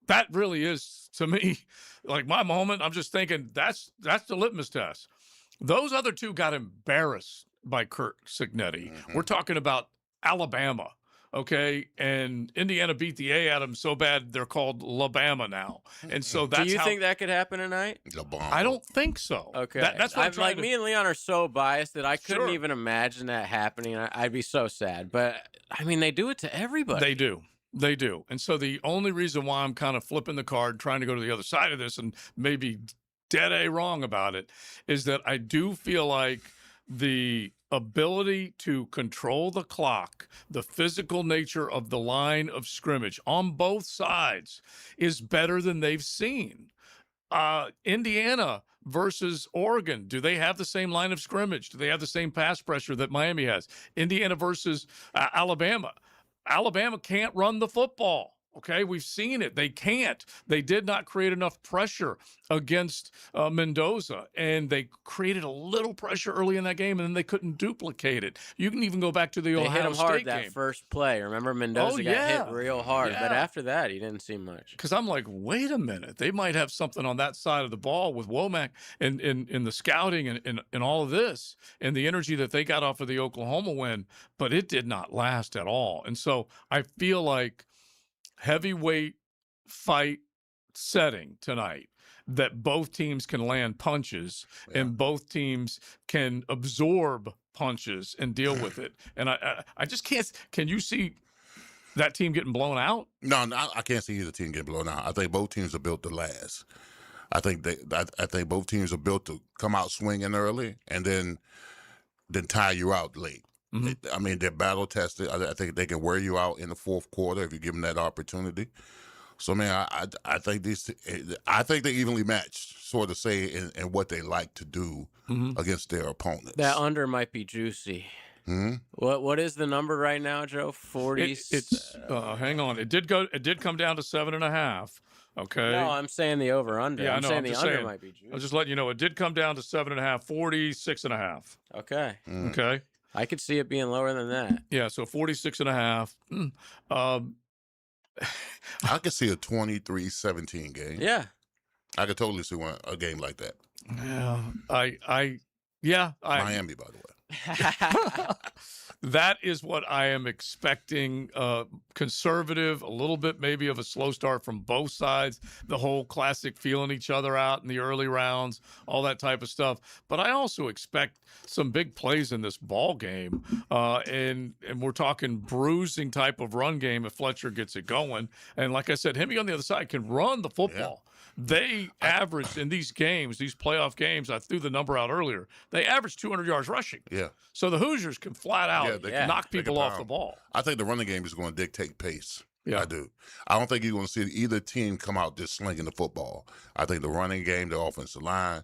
that really is, to me, like my moment. I'm just thinking that's the litmus test. Those other two got embarrassed by Kirk Cignetti. We're talking about Alabama, okay? And Indiana beat the A at them so bad they're called Labama now. And so that's Do you think that could happen tonight? I don't think so. Okay. That's what I'm me and Leon are so biased that I couldn't even imagine that happening. I'd be so sad. But, I mean, they do it to everybody. They do. And so the only reason why I'm kind of flipping the card, trying to go to the other side of this and maybe dead wrong about it, is that I do feel like the ability to control the clock, the physical nature of the line of scrimmage on both sides is better than they've seen. Indiana versus Oregon, do they have the same line of scrimmage? Do they have the same pass pressure that Miami has? Indiana versus Alabama. Alabama can't run the football. Okay, we've seen it. They can't. They did not create enough pressure against Mendoza, and they created a little pressure early in that game, and then they couldn't duplicate it. You can even go back to the Ohio State game. They hit him hard that first play. Remember, Mendoza got hit real hard, but after that, he didn't see much. Because I'm like, wait a minute. They might have something on that side of the ball with Womack and in the scouting and all of this and the energy that they got off of the Oklahoma win, but it did not last at all. And so I feel like heavyweight fight setting tonight that both teams can land punches and both teams can absorb punches and deal with it. And I just can't. Can you see that team getting blown out? No, I can't see either team getting blown out. I think both teams are built to last. I think both teams are built to come out swinging early and then tire you out late. I mean, they're battle tested. I think they can wear you out in the fourth quarter if you give them that opportunity. So, man, I think they're evenly matched, sort of say, in what they like to do against their opponents. That under might be juicy. What is the number right now, Joe? 40. It's hang on. It did come down to 7.5. Okay. No, I'm saying the over under. Yeah, I'm saying the under might be juicy. I was just letting you know it did come down to 7.5, 46.5. Okay. Okay. I could see it being lower than that. Yeah, so 46.5. I could see a 23-17 game. Yeah. I could totally see a game like that. Yeah, Miami, by the way. That is what I am expecting. Conservative, a little bit maybe of a slow start from both sides. The whole classic feeling each other out in the early rounds, all that type of stuff. But I also expect some big plays in this ball game. And we're talking bruising type of run game if Fletcher gets it going. And like I said, Hemby on the other side can run the football. Yeah. They averaged in these games, these playoff games, I threw the number out earlier, they averaged 200 yards rushing. Yeah. So the Hoosiers can flat out knock people off the ball. I think the running game is going to dictate pace. Yeah. I do. I don't think you're going to see either team come out just slinging the football. I think the running game, the offensive line,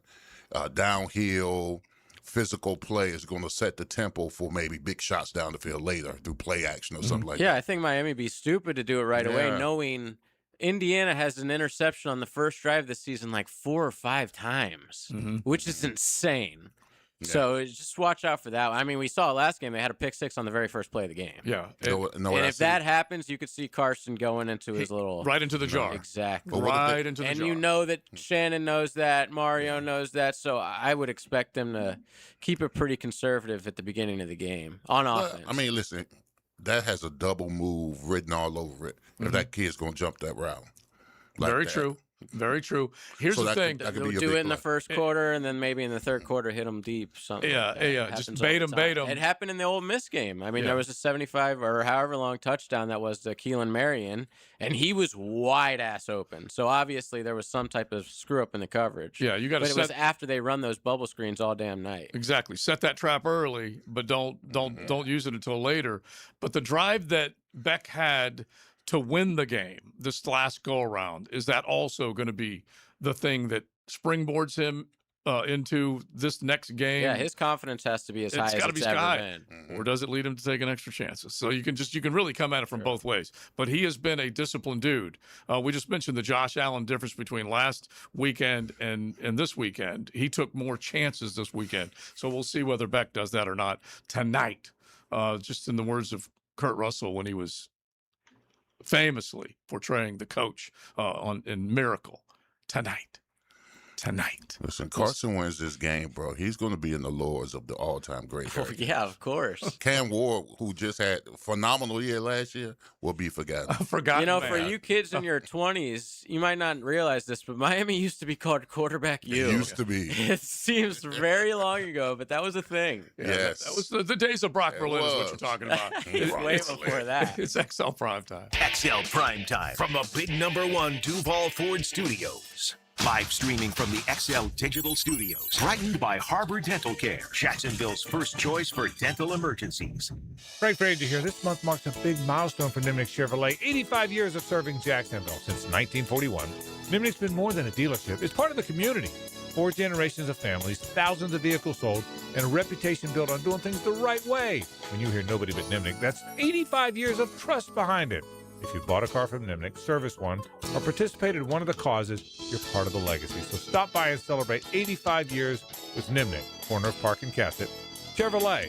downhill, physical play is going to set the tempo for maybe big shots down the field later through play action or something like that. Yeah, I think Miami be stupid to do it right away, knowing Indiana has an interception on the first drive this season like 4 or 5 times, which is insane. Yeah. So just watch out for that. I mean, we saw it last game. They had a pick 6 on the very first play of the game. Yeah. And if that happens, you could see Carson going into his little... Right into the jar. Exactly. Right into the jar. And you know that Shannon knows that. Mario knows that. So I would expect them to keep it pretty conservative at the beginning of the game on offense. I mean, listen, that has a double move written all over it. If that kid's going to jump that route. Very true. Very true. Here's the thing. They'll do it in the first quarter, and then maybe in the third quarter hit them deep. Something yeah. Just bait them. It happened in the Ole Miss game. I mean, there was a 75 or however long touchdown that was to Keelan Marion, and he was wide ass open. So obviously there was some type of screw up in the coverage. Yeah, you got to. But it was after they run those bubble screens all damn night. Exactly. Set that trap early, but don't use it until later. But the drive that Beck had to win the game this last go around, is that also going to be the thing that springboards him into this next game? Yeah, his confidence has to be as high as it's ever been. Or does it lead him to taking extra chances? So you can really come at it from both ways. But he has been a disciplined dude. We just mentioned the Josh Allen difference between last weekend and this weekend. He took more chances this weekend. So we'll see whether Beck does that or not tonight. Just in the words of Kurt Russell when he was famously portraying the coach in Miracle, tonight. Listen, Carson wins this game, bro. He's going to be in the lores of the all-time great. Yeah, of course. Cam Ward, who just had a phenomenal year last year, will be forgotten. Forgotten. You know, for you kids in your 20s, you might not realize this, but Miami used to be called Quarterback U. It used to be. It seems very long ago, but that was a thing. Yeah, yes. That was the days of Brock Berlin is what you're talking about. It's way before that. It's XL Primetime. XL Primetime from the big #1 Duval Ford Studios. Live streaming from the XL Digital Studios. Brightened by Harbor Dental Care, Jacksonville's first choice for dental emergencies. Frank Frazier here. This month marks a big milestone for Nimnick Chevrolet. 85 years of serving Jacksonville since 1941. Nimnick's been more than a dealership. It's part of the community. 4 generations of families, thousands of vehicles sold, and a reputation built on doing things the right way. When you hear nobody but Nimnick, that's 85 years of trust behind it. If you bought a car from Nimnick, serviced one, or participated in one of the causes, you're part of the legacy. So stop by and celebrate 85 years with Nimnick, corner of Park and Cassett. Chevrolet.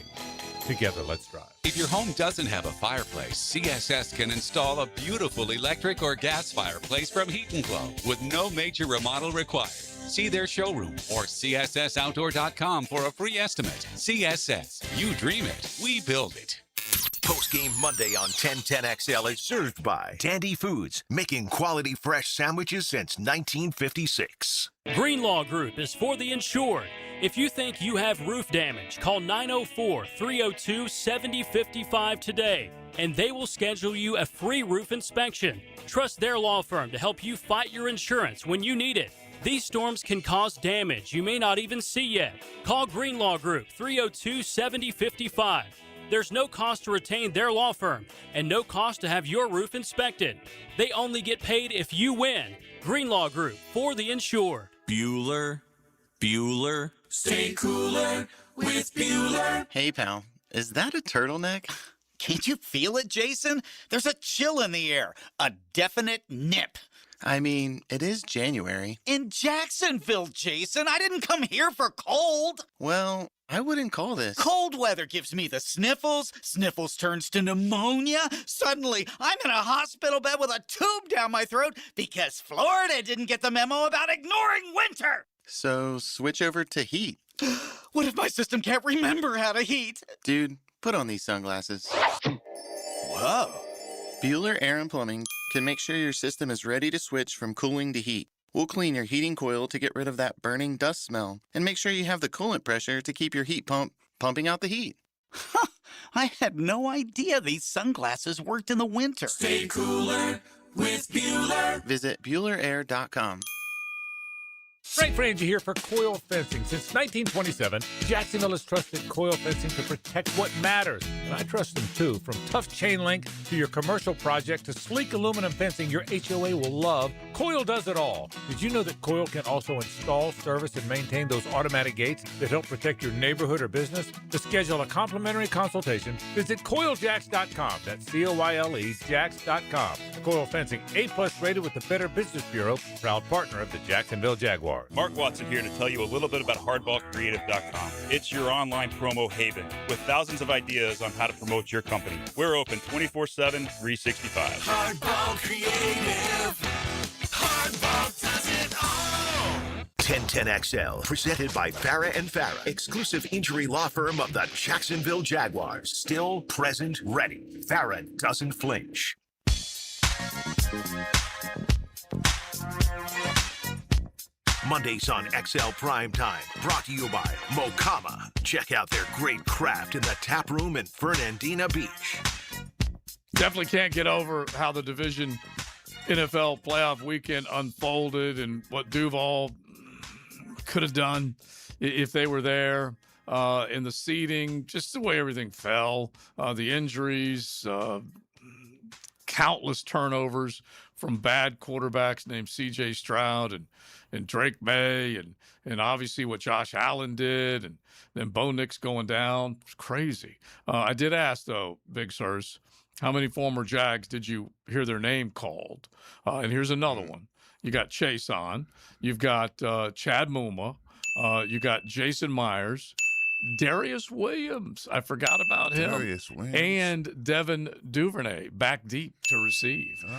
Together, let's drive. If your home doesn't have a fireplace, CSS can install a beautiful electric or gas fireplace from Heat & Glow with no major remodel required. See their showroom or CSSOutdoor.com for a free estimate. CSS. You dream it. We build it. Post-game Monday on 1010XL is served by Dandy Foods, making quality fresh sandwiches since 1956. Greenlaw Group is for the insured. If you think you have roof damage, call 904-302-7055 today, and they will schedule you a free roof inspection. Trust their law firm to help you fight your insurance when you need it. These storms can cause damage you may not even see yet. Call Greenlaw Group 302-7055. There's no cost to retain their law firm and no cost to have your roof inspected. They only get paid if you win. Greenlaw Group, for the insured. Bueller. Stay cooler with Bueller. Hey, pal, is that a turtleneck? Can't you feel it, Jason? There's a chill in the air, a definite nip. I mean, it is January. In Jacksonville, Jason. I didn't come here for cold. Well, I wouldn't call this. Cold weather gives me the sniffles. Sniffles turns to pneumonia. Suddenly, I'm in a hospital bed with a tube down my throat because Florida didn't get the memo about ignoring winter. So switch over to heat. What if my system can't remember how to heat? Dude, put on these sunglasses. Whoa. Bueller Air and Plumbing can make sure your system is ready to switch from cooling to heat. We'll clean your heating coil to get rid of that burning dust smell and make sure you have the coolant pressure to keep your heat pump pumping out the heat. I had no idea these sunglasses worked in the winter. Stay cooler with Bueller. Visit BuellerAir.com. Frank Frangie here for Coil Fencing. Since 1927, Jacksonville has trusted Coil Fencing to protect what matters. And I trust them too. From tough chain link to your commercial project to sleek aluminum fencing your HOA will love, Coil does it all. Did you know that Coil can also install, service, and maintain those automatic gates that help protect your neighborhood or business? To schedule a complimentary consultation, visit CoilJacks.com. That's COYLE Jacks.com. Coil Fencing, A+ rated with the Better Business Bureau, proud partner of the Jacksonville Jaguars. Mark Watson here to tell you a little bit about HardballCreative.com. It's your online promo haven with thousands of ideas on how to promote your company. We're open 24/7, 365. Hardball Creative. Hardball does it all. 1010XL, presented by Farah and Farah, exclusive injury law firm of the Jacksonville Jaguars. Still present, ready. Farah doesn't flinch. Mondays on XL Primetime, brought to you by Mokama. Check out their great craft in the tap room in Fernandina Beach. Definitely can't get over how the division NFL playoff weekend unfolded and what Duval could have done if they were there in the seeding, just the way everything fell, the injuries, countless turnovers from bad quarterbacks named C.J. Stroud and Drake May and obviously what Josh Allen did and then Bo Nix going down. It's crazy. I did ask, though, Big Sirs, how many former Jags did you hear their name called? And here's another one. You got Chase on. You've got Chad Muma. You got Jason Myers. Darius Williams. I forgot about him. Darius Williams. And Devin Duvernay back deep to receive. Did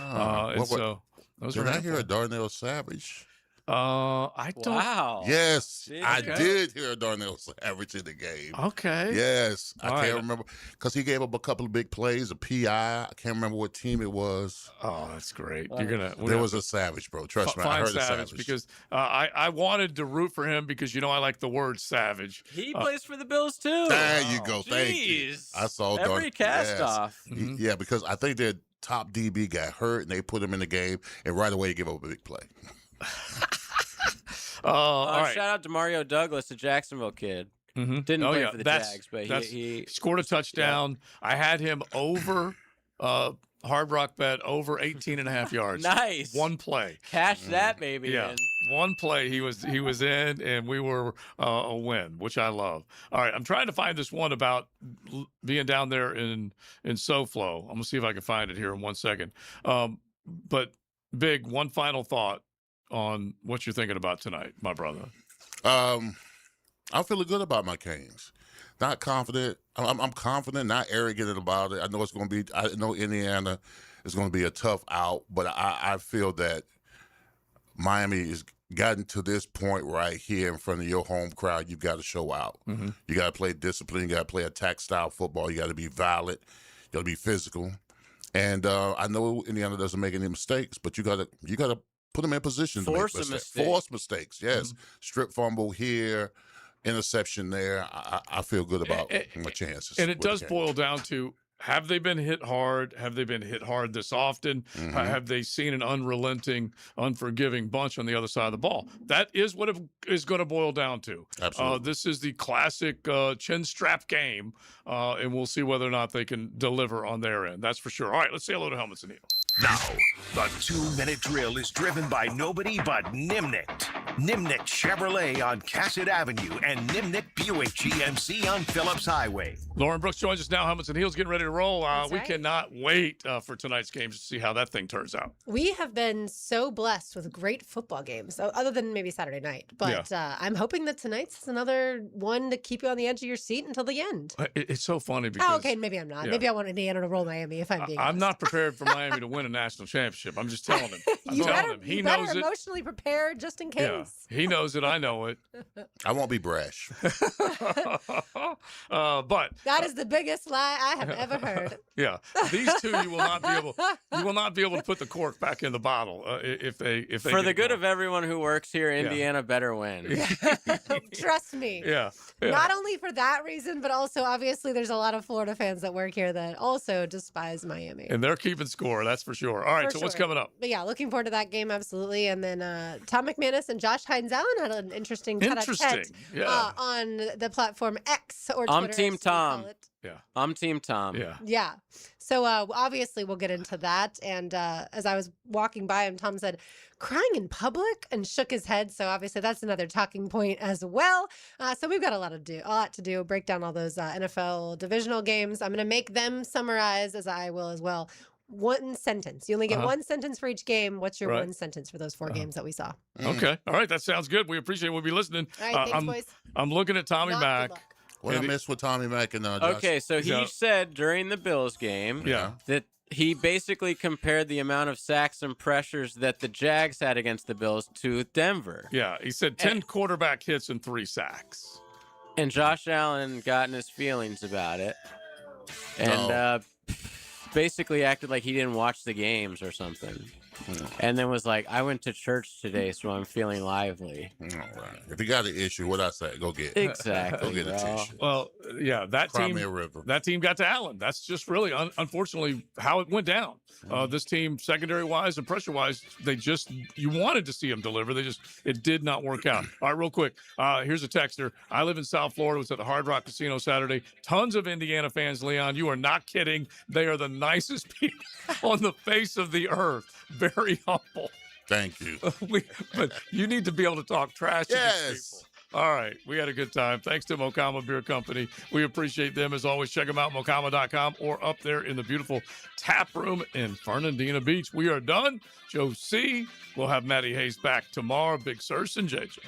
I hear a Darnell Savage? I don't. Wow. Yes, Okay. I did hear a Darnell Savage in the game. Okay. Yes, I All can't right. remember because he gave up a couple of big plays, a PI. I can't remember what team it was. Oh, that's great. There was a Savage, bro. Trust me, I Find heard a Savage Savage. because I wanted to root for him because I like the word Savage. He plays for the Bills too. There you go. Thank you. Jeez. I saw Every cast off. Yeah, because I think their top DB got hurt and they put him in the game, and right away he gave up a big play. All right. Shout out to Mario Douglas, a Jacksonville kid. Didn't play for the Jags, but he scored a touchdown. I had him over Hard Rock bet over 18.5 yards. Nice. One play. Cash that baby Yeah. in. One play he was in, and we were a win, which I love. All right, I'm trying to find this one about being down there in SoFlo. I'm gonna see if I can find it here in 1 second. But Big, one final thought on what you're thinking about tonight, my brother. I'm feeling good about my Canes. Not confident. I'm confident, not arrogant about it. I know it's going to be. I know Indiana is going to be a tough out, but I feel that Miami has gotten to this point right here in front of your home crowd. You've got to show out. You got to play discipline. You got to play attack style football. You got to be violent. You got to be physical. And I know Indiana doesn't make any mistakes, but you got to put them in position to Force make a mistakes. mistake. Force mistakes. Yes, strip fumble here. interception there, I feel good about my chances. And it with the does game. boil down to, have they been hit hard? Have they been hit hard this often? Have they seen an unrelenting, unforgiving bunch on the other side of the ball? That is what it is going to boil down to. Absolutely. This is the classic chin strap game, and we'll see whether or not they can deliver on their end. That's for sure. All right, let's say hello to Helmets and Needles. Now, the 2-minute drill is driven by nobody but Nimnicht. Nimnicht Chevrolet on Cassett Avenue and Nimnicht Buick GMC on Phillips Highway. Lauren Brooks joins us now. Helmets and Heels getting ready to roll. We right. cannot wait for tonight's games to see how that thing turns out. We have been so blessed with great football games, other than maybe Saturday night. But I'm hoping that tonight's is another one to keep you on the edge of your seat until the end. It's so funny because... Oh, okay, maybe I'm not. Yeah. Maybe I want Indiana to roll Miami if I'm being honest. I'm not prepared for Miami to win a national championship. I'm just telling him. I'm You telling better, him. He you knows better it. emotionally prepare just in Yeah, case. he knows it. I know it. I won't be brash. But That is the biggest lie I have ever heard. yeah, these two you will not be able to put the cork back in the bottle if they For the good of everyone who works here, Indiana better win. Trust me. Yeah. Not only for that reason, but also obviously there's a lot of Florida fans that work here that also despise Miami. And they're keeping score, that's for sure. All right, For so what's sure. coming up? But yeah, looking forward to that game, absolutely. And then Tom McManus and Josh Hines Allen had an interesting tete-a-tete, yeah. on the platform X or Twitter. I'm Team as we call Tom. it. Yeah. I'm Team Tom. Yeah. Yeah. So obviously we'll get into that. And as I was walking by him, Tom said, crying in public, and shook his head. So obviously that's another talking point as well. So we've got a lot to do, break down all those NFL divisional games. I'm going to make them summarize, as I will as well. One sentence. You only get one sentence for each game. What's your one sentence for those 4 games that we saw? Okay. All right, that sounds good. We appreciate it. We'll be listening. All right, thanks, boys. I'm looking at Tommy Mack. What I missed with Tommy Mack and Josh? Okay, so he said during the Bills game that he basically compared the amount of sacks and pressures that the Jags had against the Bills to Denver. Yeah, he said 10 quarterback hits and 3 sacks. And Josh Allen got in his feelings about it. And basically acted like he didn't watch the games or something. And then was like, I went to church today, so I'm feeling lively. All right. If you got an issue, what I say, go get it. Exactly. Go get a tissue. Well, yeah, that Cry team. me a river. That team got to Allen. That's just really, unfortunately, how it went down. This team, secondary-wise and pressure-wise, you wanted to see them deliver. It did not work out. All right, real quick. Here's a texter. I live in South Florida. Was at the Hard Rock Casino Saturday. Tons of Indiana fans, Leon. You are not kidding. They are the nicest people on the face of the earth. Very humble. Thank you. But you need to be able to talk trash to these people. All right. We had a good time. Thanks to Mokama Beer Company. We appreciate them as always. Check them out, mokama.com, or up there in the beautiful tap room in Fernandina Beach. We are done. Joe C. We'll have Matty Hayes back tomorrow. Big Sirs and JJ.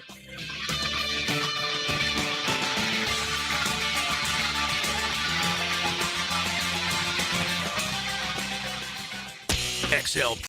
XL